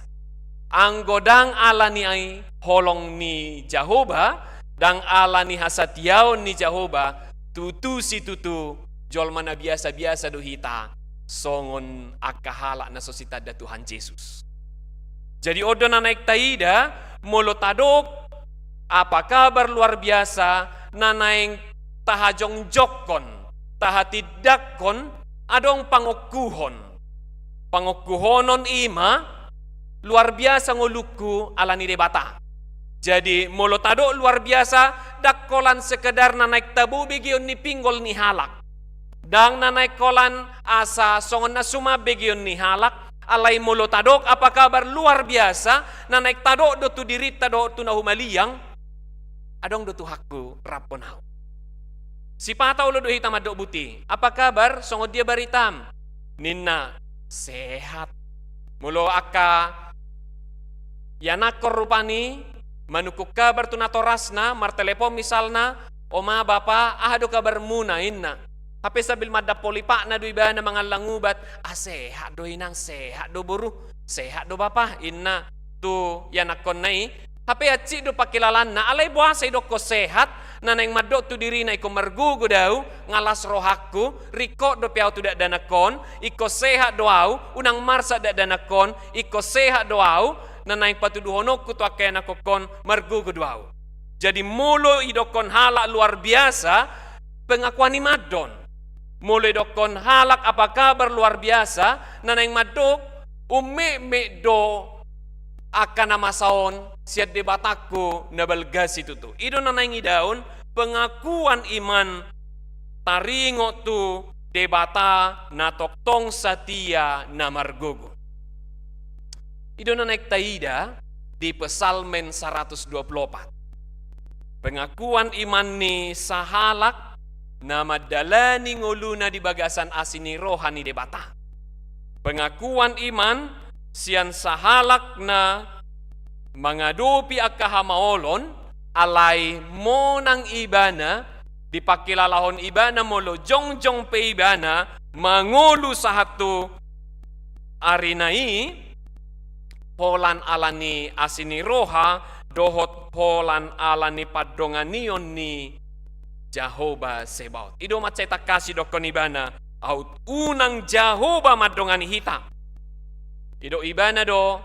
Ang godang alani ay holong ni Jahoba, dang alani hasatiyaw ni Jahoba, tutu si tutu, jolma na biasa-biasa duhita, songon akahala na sositad da Tuhan Yesus. Jadi odo na naik taida, molotadok, apa kabar luar biasa, na naing tahajong jokon, tahatidakon, adong pangukuhon. Pangukuhonon ima, luar biasa nguluku alani debata. Jadi molotado luar biasa, dakkolan sekedar na naik tabu begion ni pinggol ni halak. Dang na naik kolan asa songon na suma begion ni halak, alay molotadok apa kabar luar biasa, na naik tadok do tu dirita do tu nahumaliyang, adong do tu hakku rapon hau. Si pataw lo do hitam adok buti, apa kabar songon dia baritam, ninna sehat. Mulo aka yanakor rupani, manukuk kabar tu natorasna, martelepon misalna, oma bapa, ahado kabar muna inna. Hape sabil madda polipak na do iba na mga langubat, sehat do inang, sehat do buru, sehat do bapa, inna tu yanakon nai. Hape aci do pakilalan na, alay buasa do ko sehat, na naing madok tu diri na iko margugo daw, ngalas rohakku, riko do piaw tu dak danakon, iko sehat do au, unang marsa dak danakon, iko sehat do au, na naing patuduhonok ku tu akay nakokon, margugo do au. Jadi mulo idokon halak luar biasa, pengakuan ni madon. Mulo idokon halak apa kabar luar biasa, na naing madok, ume-me do, akan namasaon siat debataku nabalgas itu tu. Ido na naing idaon pengakuan iman taringo tu debata na toktong satia na margogo. Ido na naik taida di Pesalmen 124. Pengakuan iman ni sahalak na madalani nguluna di bagasan asini rohani debata. Pengakuan iman sian sahalak na mangadupi akahamaolon alay monang ibana dipakilalahon ibana molo jongjong pe ibana mangulu sahatu arinai polan alani asini roha dohot polan alani padonganion ni Jahoba Sebaot. Ido maceta kasih dokon ibana aut unang Jahoba madongani hita. Ido ibana do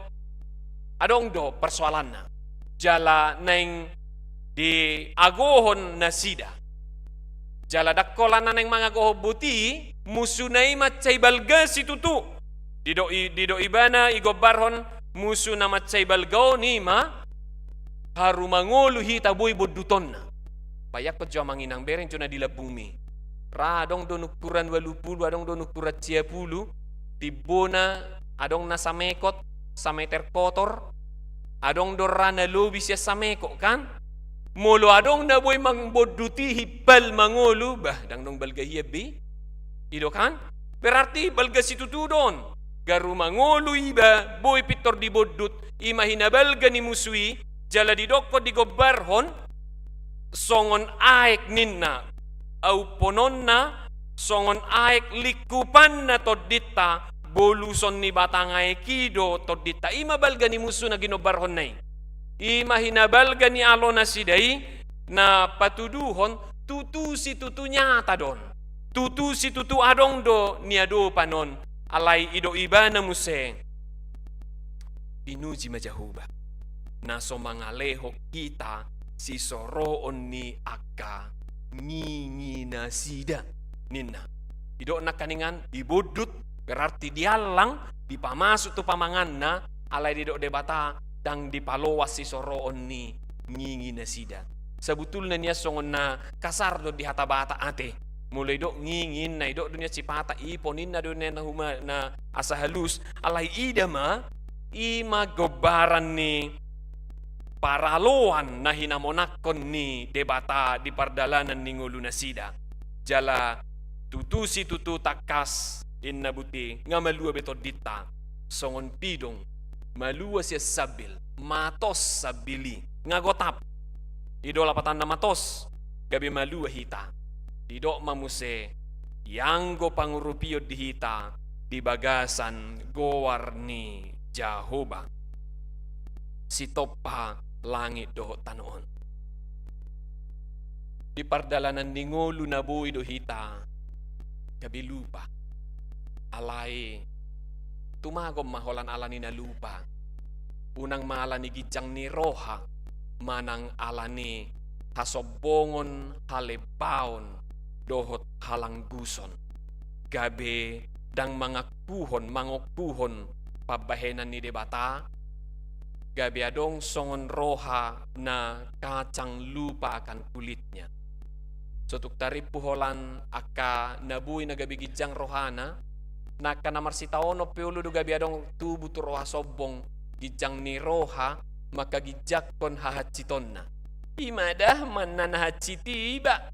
adong do persoalanna jala neng di agohon na sida jala dakkolan na neng mga goho buti musunay macay balga si tutu dido ibana igobarhon musu na macay balgaw ni ma harumangolo hita boy boduton na payak ko jwa manginang bereng cuna di labumi radong do nukuran 80 adong do nukurat 30 tibona adong na samekot sameter kotor adong dorana lobi siya sameko kan molo adong na boy mangboduti hibal mangulu bah dang dong balga hiyabi ido kan berarti balga situ tudon garu mangulu iba boy pitor di bodut ima hinabalga ni musui jala di dokko di gobarhon songon aek ninna au pononna songon aek likupan na todita boluson ni batangay kido todita ima balga ni musu na ginobarhon nay ima hinabalga ni alo na siday na patuduhon tutu si tutu nyata don tutu si tutu adong do niado panon alay ido iba na museng pinuji majahuba na so mangaleho kita si soroon ni akka ngingina sida ninna. Idok na kaningan ibudut berarti dialang dipamasuk tu pamanganna alai didok debata dang dipalowas si soroon ni ngingina sida. Sebetulnya niya songon na kasar do di hata bata ate. Mulai dok ngingin na idok dunia cipata iponin na dunia na huma na asa halus alai ida ma ima gobaran ni paraloan na hinamonakon ni debata di pardalanan ni ngulu na sida. Jala tutusi tutu takas inna buti nga malua beto dita songon pidong malua siya sabil matos sabili nga gotap ido lapatan na matos gabi malua hita ido mamuse yanggo pangurupio di hita di bagasan gowar ni Jahoba si topa langit doho tanoon di pardalanan ni ngulu na buhi do hita gabi lupa alai tumagom maholan alani na lupa unang maalani gijang ni roha manang alani hasobongon halebaon dohot halang guson gabe dang mga kuhon mangokuhon pabahenan ni debata gabe adong songon roha na kacang lupa akan kulitnya sotuk tarip puholan aka nabui na gabi gijang rohana na kanamar si taono peulu do gabi adong tubu tu roha sobong gijang ni roha maka gijak kon hahaciton na imadah man nanahaciti iba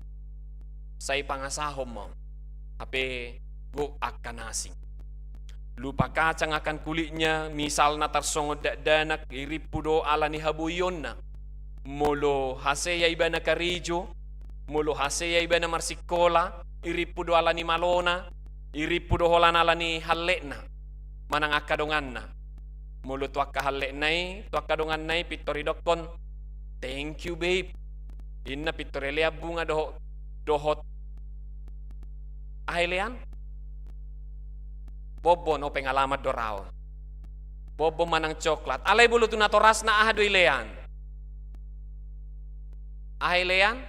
say pangasahom mo ape go akan asing lupa kacang akan kulitnya misal na tarsongod danak iripudo ala ni habuyon na molo haseya iba na karijo molo haseya iba na marsikola iripudo ala ni malona iripudo holan ala ni halekna manang akadongan na molo tu akahalek nai tu akadongan nai pitoridokon thank you babe inna pitorelea bunga dohot ahelean bobo no pengalamat dorao bobo manang coklat alay bulu tu natoras na ahado ilean ahelean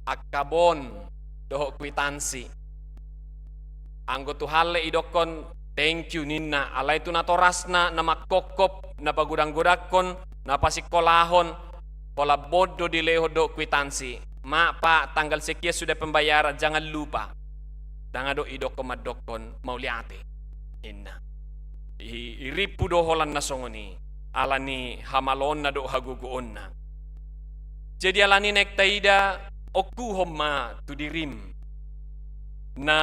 akabon doho kwitansi anggo tu hale idokon thank you ninna alay tu natoras na makokop na pagudang-gudakon na pasikolahon pola bodo dileho do kwitansi ma pa tanggal sekian sudah pembayaran jangan lupa dangado idoko madokon mauliate inna iripu do holan na songoni alani hamalon na do haguguon na jadi alani nek taida oku homma tu dirim na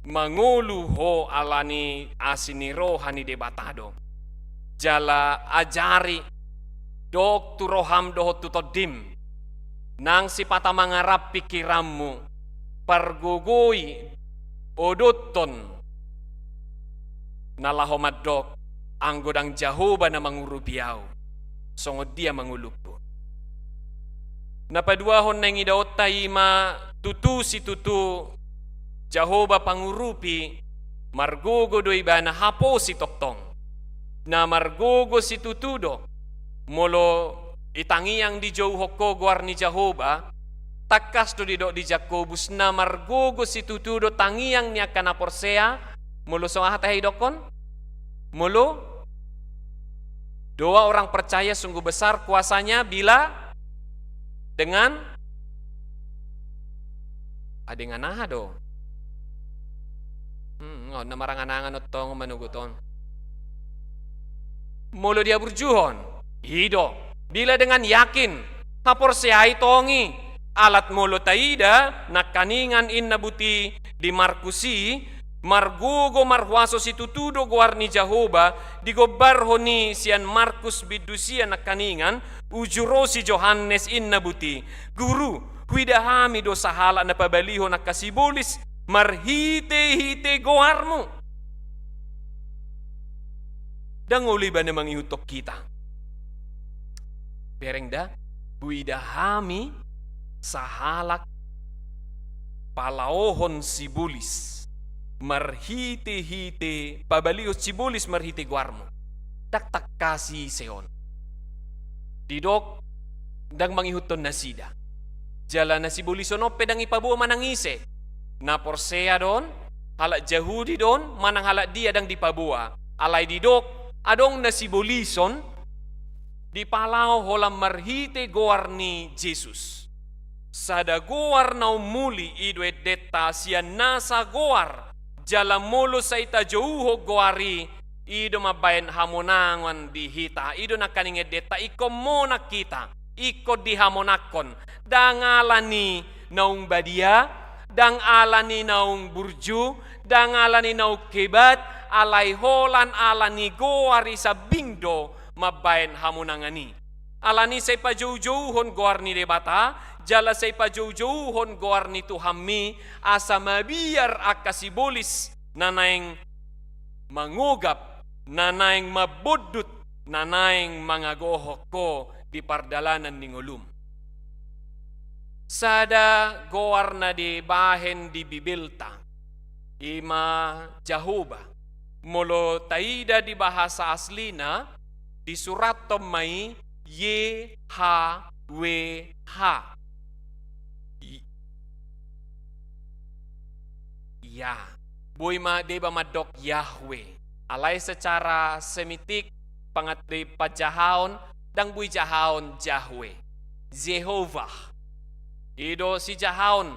mangulu ho alani asini rohani debatado jala ajari dok tu roham doho tutodim nang si pata mangarap pikiranmu pargugui odoton nalahomad dok anggodang Jahoba na mangurubiaw songod dia mangulupo napaduahon nang idaot taima tutu si tutu Jahoba pangurupi margogo do iba na hapo si toktong na margogo si tutudo molo itangiang di jauh hoko guar ni Jahoba takas do didok di Jakobus na margogo si tutudo tangiang ni akan aporsea molo song ahatay dokon molo doa orang percaya sungguh besar kuasanya bila dengan adengan aha do namaranganangan otong manuguton molo dia berjuhon hido bila dengan yakin haporseai tongi alat molo taida nakaningan inna buti di markusi margugo marhuaso si tutudo guarni Jahoba digobarho ni sian Markus bidusia nakaningan ujuro si Johannes inna buti guru huidahami do sahala na pabaliho nakasibolis marhite-hite goarmu danguli ba namang ihutok kita perengda huidahami sahalak palaohon sibulis marhite-hite pabalios sibulis marhite guarmo daktak kasih seon didok dang manghihuton na sida Jala na si bulisonope dang ipabuo manangise. Na porsea don, halak Jahudi don, manang halak dia dang dipabua. Alay didok, adong na si bulison, di palau holam marhite goar ni Jesus. Sada goar na umuli idwet deta siya nasa goar. Jala molo sa ita jauho goari, ido mabayan hamonangan di hita. Ido na kaninge deta, iko mo nakita, iko di hamonakon. Dangalani naung badia, dang alani naung burju, dang alani naung kebat, alay holan alani goari sa bingdo, mabayan hamonangani. Alani say pajauh-jauhon goar ni debata, jala say pajauh-jauhon goar ni tuhami, asa mabiar akasibolis, nanaing mangugap, nanaing mabudut, nanaing mga gohok ko di pardalanan ni ngulum. Sada goar na di bahen di bibilta, ima Jahoba, molo taida di bahasa aslina, di surat tomai YHWH. Ya, boy ma deba madok Yahweh. Alay secara semitik pangat di pajahon dang boy jahon Yahweh. Jehovah. Ido si jahon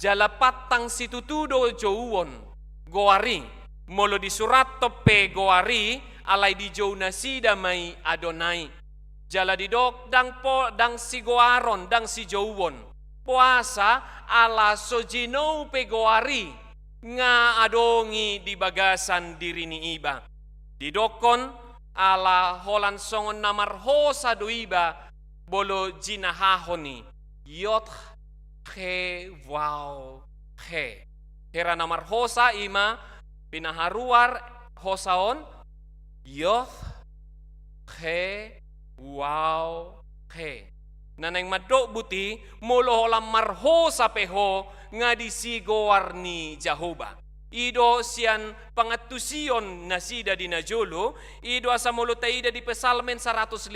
jalapatang situtudo jauon goari molo di surat tope goari alay di jau nasida may Adonai. Jala didok dang po dang si goaron dang si jauon puasa ala sojino pe goari nga adongi di bagasan diri ni iba. Didokon ala holan songon namarhosa do iba bolo jinahahoni yot he wow he. Hera namarhosa ima pinaharuar hosaon yoth he wow he. Nanang madok buti molo holam marhosa peho nga disigoar ni Jahoba. Ido sian pangatusion na sida di najolo, ido asa molo taida di Pesalmen 150,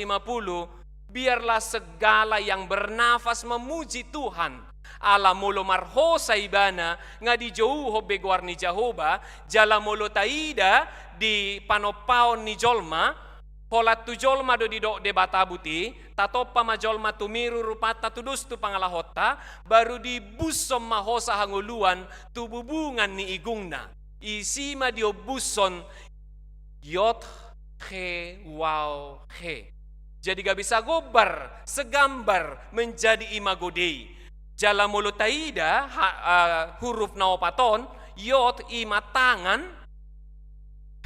biarlah segala yang bernafas memuji Tuhan. Ala molo marhosa ibana nga di jauho begoar ni Jahoba, jala molo taida di panopaon ni jolma, holat tu jolma do di dok debata buti, tatopa ma jolma tumiru rupata tudus tu pangalahota, baru di busom mahosa hanguluan tu bubungan ni igungna. Isima dio buson yot he wow he. Jadi gak bisa gobar, segambar menjadi imagodei. Jala mulu taida huruf naopaton, yot ima tangan,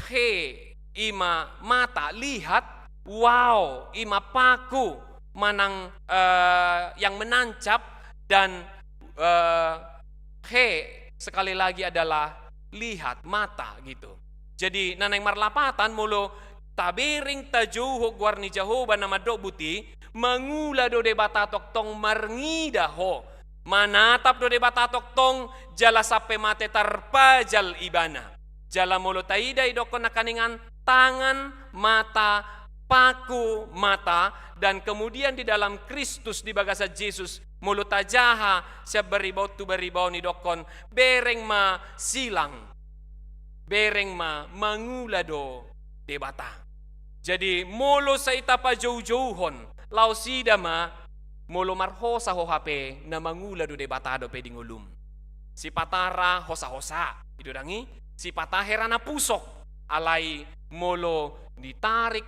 he ima mata lihat, wow ima paku manang yang menancap, dan he sekali lagi adalah lihat mata gitu. Jadi nanang marlapatan mulu tabering tajuho guarni Jahoba nama do buti mangula do de batatok tong marngida ho manatap do de batatok tong jala sape mate tarpajal ibana jala molo taida idoko nakaningan tangan mata paku mata, dan kemudian di dalam Kristus di bagasa Yesus molo tajaha siap beribau tu beribau ni dokon bereng ma silang bereng ma mangula do debata. Jadi molo sa itapa jauh-jauhon lau sida ma molo marhosa ho hape na mangula do debata do peding ulum. Si patara hosa-hosa itu dangi, si patahera na pusok alai molo ditarik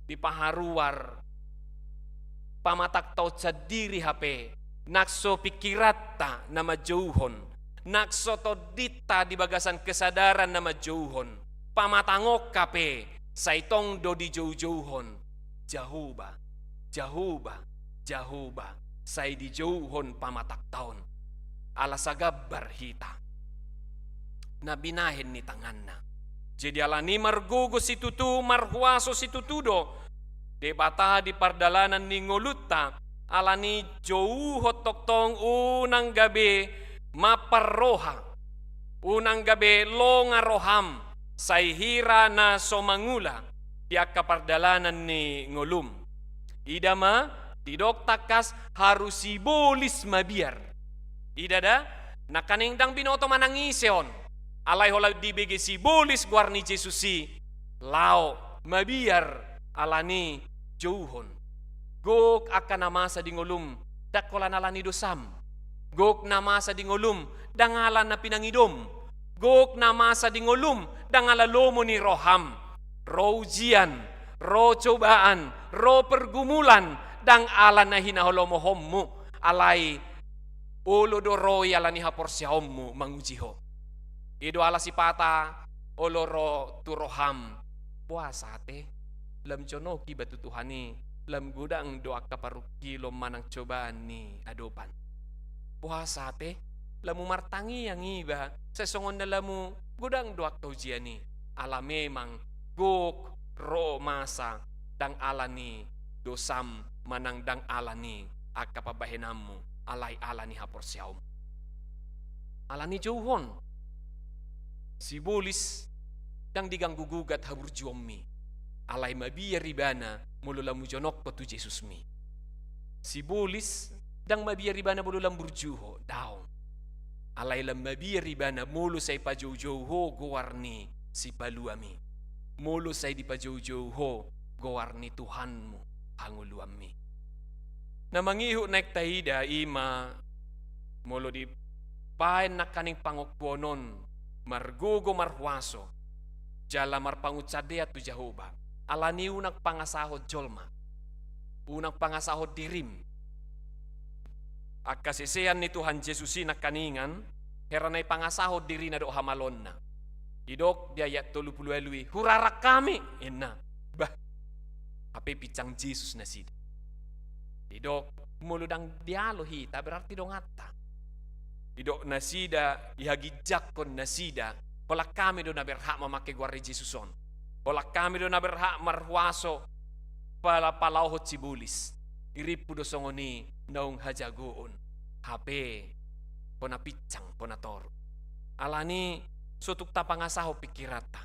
dipaharuar pamatak tau cadiri hape nakso pikirata nama jauhon, nakso to dita di bagasan kesadaran nama jauhon, pamatangok kape saitong do di jauh-jauhon Jahoba, Jahoba, Jahoba, say di jauhon pamatak taon alasagabar hita na binahin ni tanganna. Jadi ala ni margugo si tutu marhuaso si tutudo debata di pardalanan ni ngolutta ala ni jauhot toktong unang gabi maparroha, unang gabi longa roham say hira na somangula di akapardalanan ni ngolum. Idama Tidok takas harus sibolis mabiar. Idada, nakanengdang binoto manangiseon. Alay hola di bege sibolis guarni Jesusi. Lao mabiar alani jauhon. Gok akan namasa di ngolum dakolan alani dosam. Gok namasa di ngolum dangalan na pinangidom. Gok namasa di ngolum dangalalomo ni roham. Ro ujian, ro cobaan, ro pergumulan, dang alan na hinaholomohommu. Alay ulo do roy alani haporsyahommu mangujiho. Ido ala sipata oloro turoham. Puasa te lam conoki batu Tuhani lam gudang doa kaparuki lo manang cobaan ni adopan. Puasa te lamu martangi yang iba sesongon na lamu gudang doa kaujiani ala memang gok ro masa dang alani dosam manang dang alani akapabahenammu alay alani haporsyahom. Alani jauhon sibolis dang diganggu gugat habur juommi alay mabiya ribana mululam mujonok ko tu Jesus mi. Sibolis dang mabiya ribana mululam burjuho daong. Alay lam mabiya ribana mulu say pajauh-jauho gowarni si paluami. Mulu say di pajauh-jauho gowarni Tuhanmu hanguluami. Na mangihu naik tahida ima mulu di paen nakaning pangokwonon margogo marhuaso jala marpangucadea tu Jehovah alani unak pangasahod jolma unak pangasahod dirim akasisean ni Tuhan Yesusi nakaningan heranay pangasahod diri na do hamalon na idok di ayat 30 hurarak kami inna bah ape picang Jesus na sida idok muludang dialo hita berarti dong atta idok nasida ihagijak kon nasida pola kami do na berhak memakai guardi Jesuson pola kami do na berhak marhuaso pala palauhot sibulis iripu do songoni naung hajagoon hape pona picang pona toro alani sutuk ta pangasaho pikirata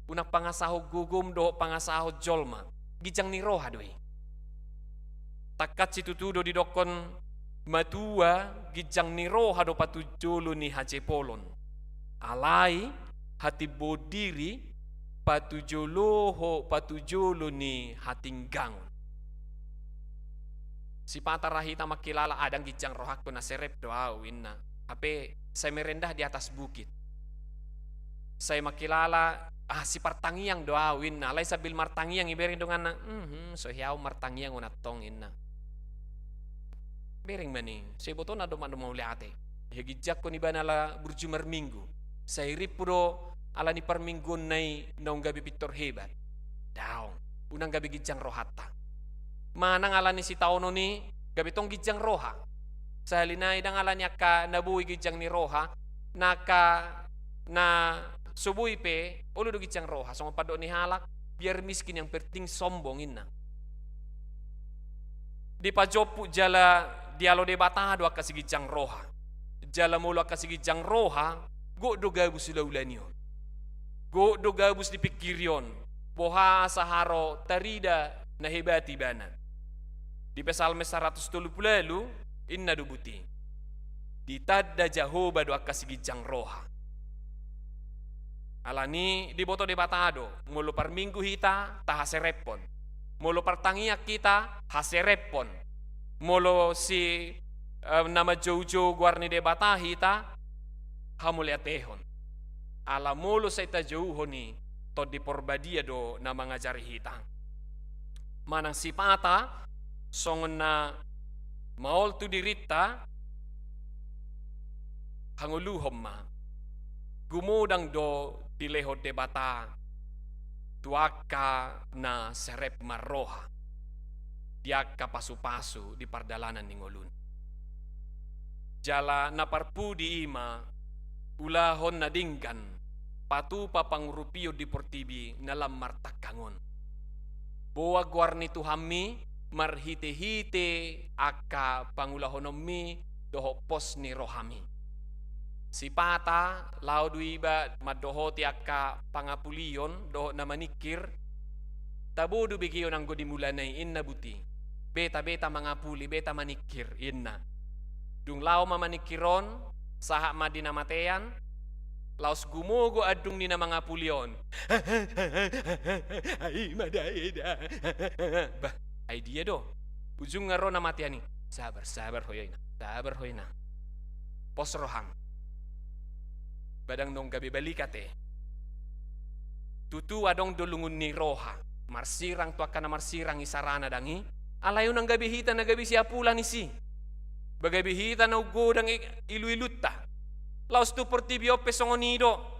unak pangasaho gugum do pangasaho jolma gijang ni roha doi takat situtudo di dokon matua gijang ni roha do patujulu ni hacepolon alai hati bodiri patujulu ni hatinggangon. Si patarahita makilala adang gijang rohakto na serep doawin na. Ape saya merendah di atas bukit. Saya makilala si partangiang doawin na. Alay sabil martangiang ibering dongan na. So hiyaw martangiang unatong na. Bering mani. Saya boto na duman-dumaw ate. Higijak ko ni ba nala burjumar minggu. Saya ripudo ala ni parminggun nay naong gabi pitor hebat. Daong. Unang gabi gijang rohata. Manang ala ni si taono ni gabi tong gijang roha. Sa halinay dang ala niya ka nabuhi gijang ni roha. Na subuhi pe ulo do gijang roha. So mapado ni halak biar miskin yang penting sombongin na. Di pajopu jala dialo de batado akasi gijang roha. Jala mulo akasi gijang roha. Go do gabus ulaulanyo. Go do gabus dipikiryon. Boha saharo tarida na hebati bana. Di Psalm 130 inna dubuti. Ditadda Jehovah do akasigijang roha. Alani di boto de batado. Mulo par minggu hita ta haserepon. Mulo par tangiak kita haserepon. Mulo si nama Jojo guarni de bata hita hamuliatehon. Ala mulo sa ita jauhoni to di porbadia do na mangajari hita. Manang sipata songon na maol tu dirita hanguluhom ma gumudang do dilehod de bata tuaka na serep marroha diaka pasu-pasu di pardalanan ni ngolun jala na parpu di ima ulahon na dinggan patu papangurupio di portibi nalam martakangon boa guarni tuhami marhite-hite aka pangulahonomi doho pos ni rohami. Si pata laudu iba madohoti aka pangapulion doho namanikir tabudu bigiyon ang godimulanay inna buti. beta mangapuli, beta manikir, inna. Dung lau mamanikiron, sahak madina matean, laos gumugo adung nina mangapulion. Ay madaida. Bah, ay dia do. Ujung ngaro na matiani. Sabar hoyna. Sabar hoyna. Posrohang. Badang nong gabi balikate. Tutu adong dolungun ni roha. Marsirang tu akan marsirang isarana dangi. Alayo nang gabi hita na gabi siya pula ni si. Bagabi hita na ugodang ilu-iluta. Laos tu portibio pesongonido.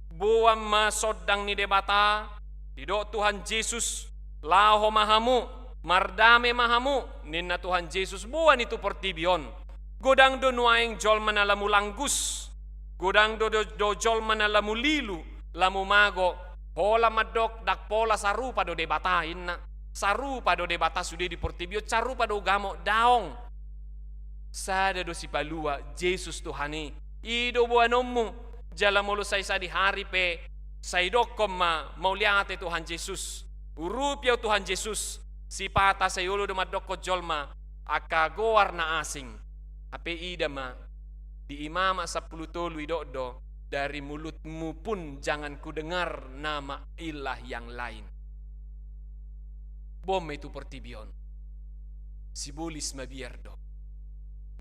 Buam masodang ni debata. Dido Tuhan Yesus. Laho mahamu. Mardame mahamu. Nina Tuhan Yesus buan itu portibion. Godang do nuaing jol manalamu langgus. Godang do jol manalamu lilu. Lamu mago. Pola madok dak pola sarupa do debata inna. Sarupa do debata sudi di portibio. Sarupa do gamo daong. Sada do si palua. Yesus Tuhani. Ido buanomu. Jala mulu sa di hari pe. Saidokom mauliate Tuhan Yesus. Urupya Tuhan Yesus. Si pata sayulo do madoko jolma. Aka goar na asing. Ape ida ma. Di imama 10 tolu idodo. Dari mulutmu pun jangan ku dengar nama ilah yang lain. Bom itu portibion. Sibulis mabierdo.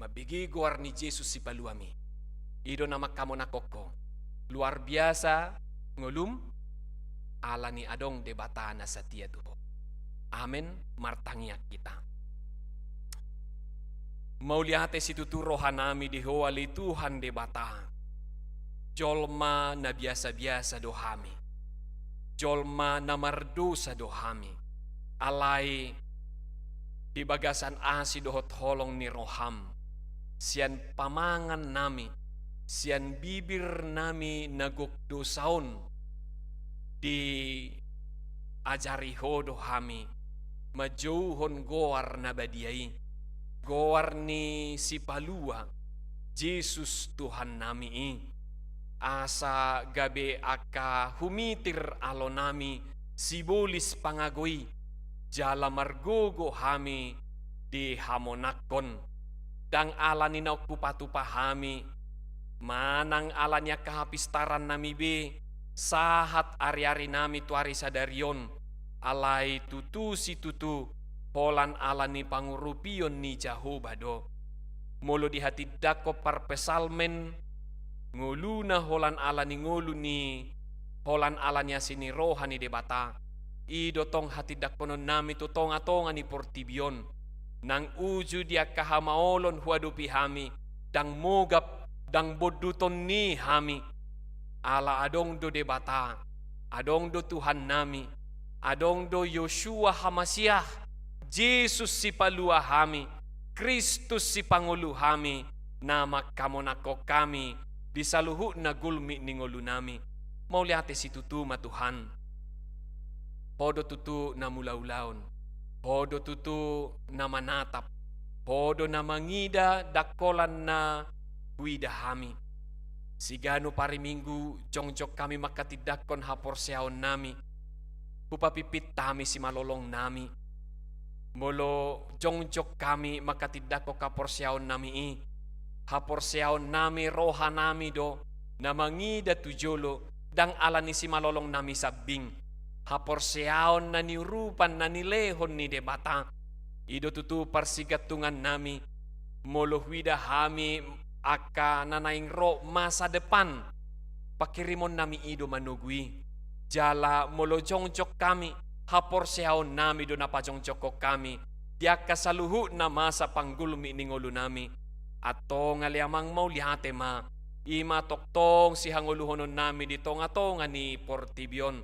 Mabigi goar ni Yesus si paluami. Ido nama kamu nakoko. Luar biasa ngolum. Ala ni adong debatana sa tiya tuho. Amen. Martangiak kita. Mauliate si tuturoha nami di hoali Tuhan debata. Jolma na biasa-biasa dohami. Jolma na mardosa dohami. Alay di bagasan asi dohot holong ni roham. Sian pamangan nami. Sian bibir nami nagukdosaon. Di ajari ho dohami. Majauhon goar na badiai. Goar ni si palua. Yesus Tuhan nami asa gabe aka humitir alo nami sibulis pangagoi jala margogo hami di hamonakon dang ala ni naukupatupahami manang ala niya kahapistaran nami be sahat ari-ari nami tuari sadarion alay tutu si tutu polan ala ni pangurupion ni Jehovah do molo di hati dako parpesalmen nguluna holan ala ni ngulu ni holan ala niya sini roha ni debata. Ido tong hati dakponon nami to tonga-tonga ni portibion. Nang uju dia kahamaolon huadupi hami. Dang mogap, dang boduton ni hami. Ala adong do debata. Adong do Tuhan nami. Adong do Yoshua Hamasiah. Jesus si palua hami. Kristus si pangulu hami. Nama kamonako kami. Disaluhu na gulmi ningolu nami. Mauliate si tutu matuhan. Podo tutu na mulaulaon. Podo tutu na manatap. Podo na mangida dakolan na huida hami. Sigano pari minggu jongjok kami makatidakon haporseaon nami. Hupapipit tami si malolong nami. Molo jongjok kami makatidako kaporseaon nami haporseaon nami roha nami do na mangida tujolo dang ala ni si malolong nami sabing haporseaon na nirupan na nilehon ni debata ido tutu parsigatungan nami molo huida hami aka nanaing ro masa depan pakirimon nami ido manugui jala molo jongjok kami haporseaon nami do na pajongjok kami diaka saluhu na masa panggulmi ningolo nami ato nga liamang mauliate ma ima toktong si hanguluhonon nami dito nga to nga ni portibion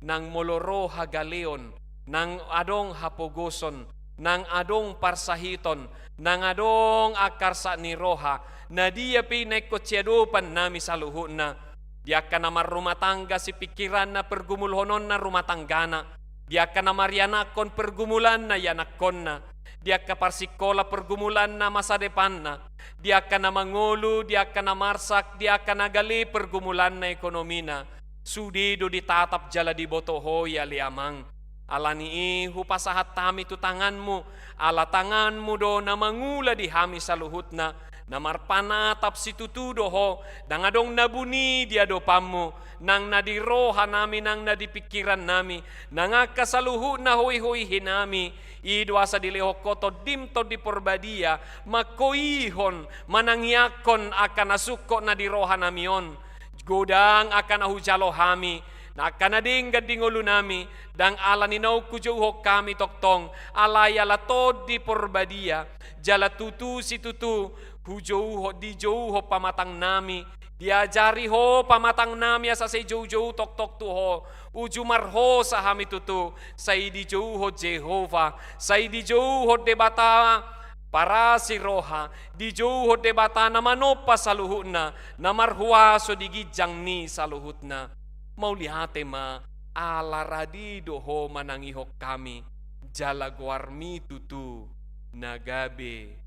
nang moloro hagaleon nang adong hapogoson nang adong parsahiton nang adong akarsa ni roha na dia pinagkotsedopan nami sa luho na dia ka na marumatangga si pikiran na pergumulhonon na rumatanggana dia ka na marianakon pergumulan na yanakon na dia ka parsikola pergumulan na masa depan na dia ka na mangulu, dia ka na marsak, dia ka na gali pergumulan na ekonomi na sudido ditatap jala di boto hoy aliamang Alani ihu pasahat tami tu tanganmu, ala tanganmu do na mangula di hami saluhutna, na marpanatap situ doho, dangadong nabuni dia dopamu, nang nadiroha nami, nang nadipikiran nami, nang akasaluhu na hui hinami, idwa sa dileho koto dimto di porbadia, makoihon, manangyakon akan asuko na diroha namion, godang akan ahujalo hami, na kanading gadingolo nami, dang ala ninaw kujuho kami toktong, alaya latod di porbadia, jala tutu si tutu, hujuho di juho pamatang nami, diajari ho pamatang nami asa say juho tok tuho, ujumarho sa hami tutu, say di juho Jehova, say di juho debata, para si roha, di juho debata na manopa sa luhutna, na marhuaso di gijang ni sa luhutna. Maulihate ma alaradido ho manangihok kami jalagwarmi tutu nagabe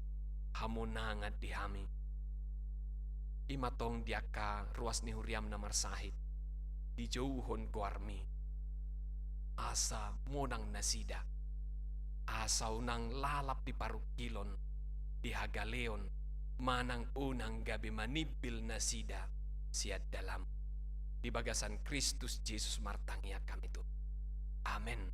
hamonangat di hami. Imatong diaka ruas ni huriam na marsahit di jauhon gwarmi asa monang nasida asa unang lalap di parukilon di hagaleon manang unang gabi manibil nasida siad dalam di bagasan Kristus Yesus martangia kami itu. Amin.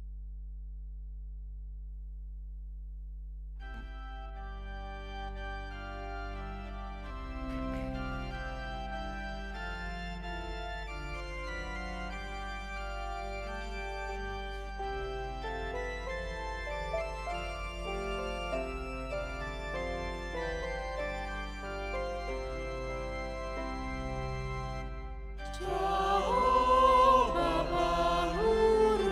Jehovah Bahuru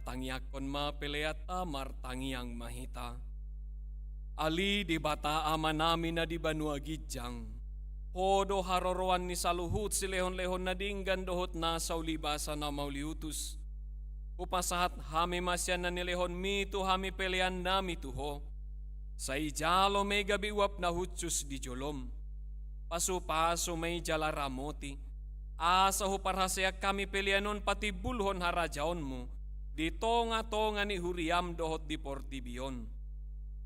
tangiakon ma peleata martangiang mahita. Ali di bata ama namin na di banua gijang. Hodo haroroan ni saluhut si lehon-lehon na dinggan dohot na sa ulibasa na mauliutus. Upasahat hami masyan na nilehon mito hami pelean nami tuho. Sa ijalo may gabi uap na hutsus di jolom. Paso-paso may jala ramoti. Asa huparhasya kami pelianon pati bulhon harajaon mo, di tonga-tonga ni huriam dohot di portibion.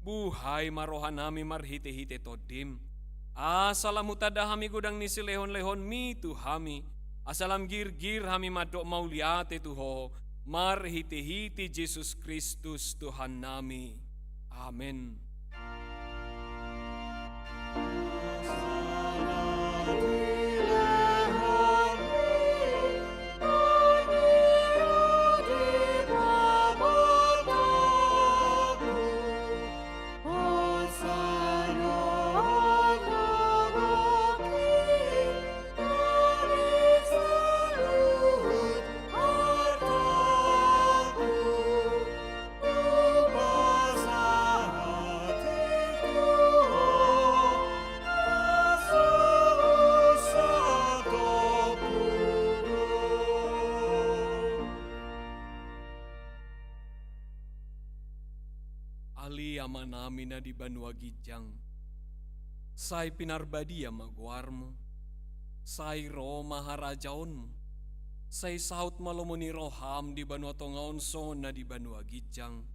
Buhay marohan nami marhite-hite todim. Asalam hutada hami gudang ni silehon-lehon mi tu hami. Asalam gir-gir hami madok mauliate tuho, marhite-hite Jesus Kristus Tuhan nami. Amen. Ali ama namin na di banua gijang. Say pinarbadia magwarmo. Say Roma harajaon mo. Say saut malomo ni roham di banua tongaon son na di banua gijang.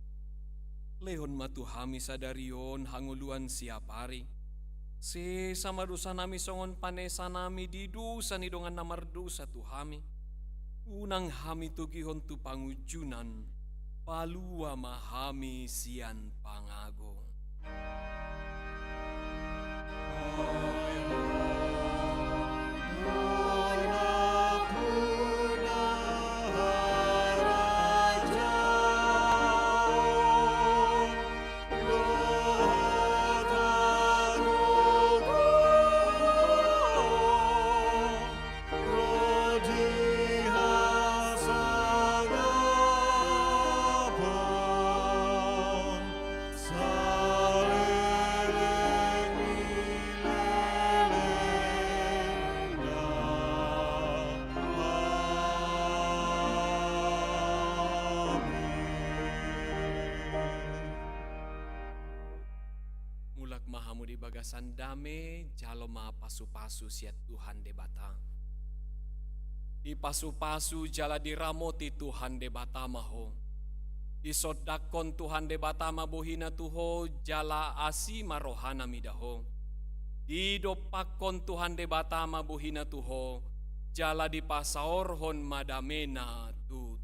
Lehon matuhami sa darion hanguluan siapari. Si samadusa nami songon panesa nami di dusa ni dongan namardusa tuhami. Unang hami tugihon tu pangujunan. Palua mahami sian pangago. Mahamu di bagasan dame jalo ma pasu-pasu siat Tuhan de bata. Di pasu-pasu jala diramoti Tuhan de bata maho. Di sodakon Tuhan de bata mabuhina tuho jala asi marohana midaho. Di dopakon Tuhan de bata mabuhina tuho jala di pasaorhon madamena tu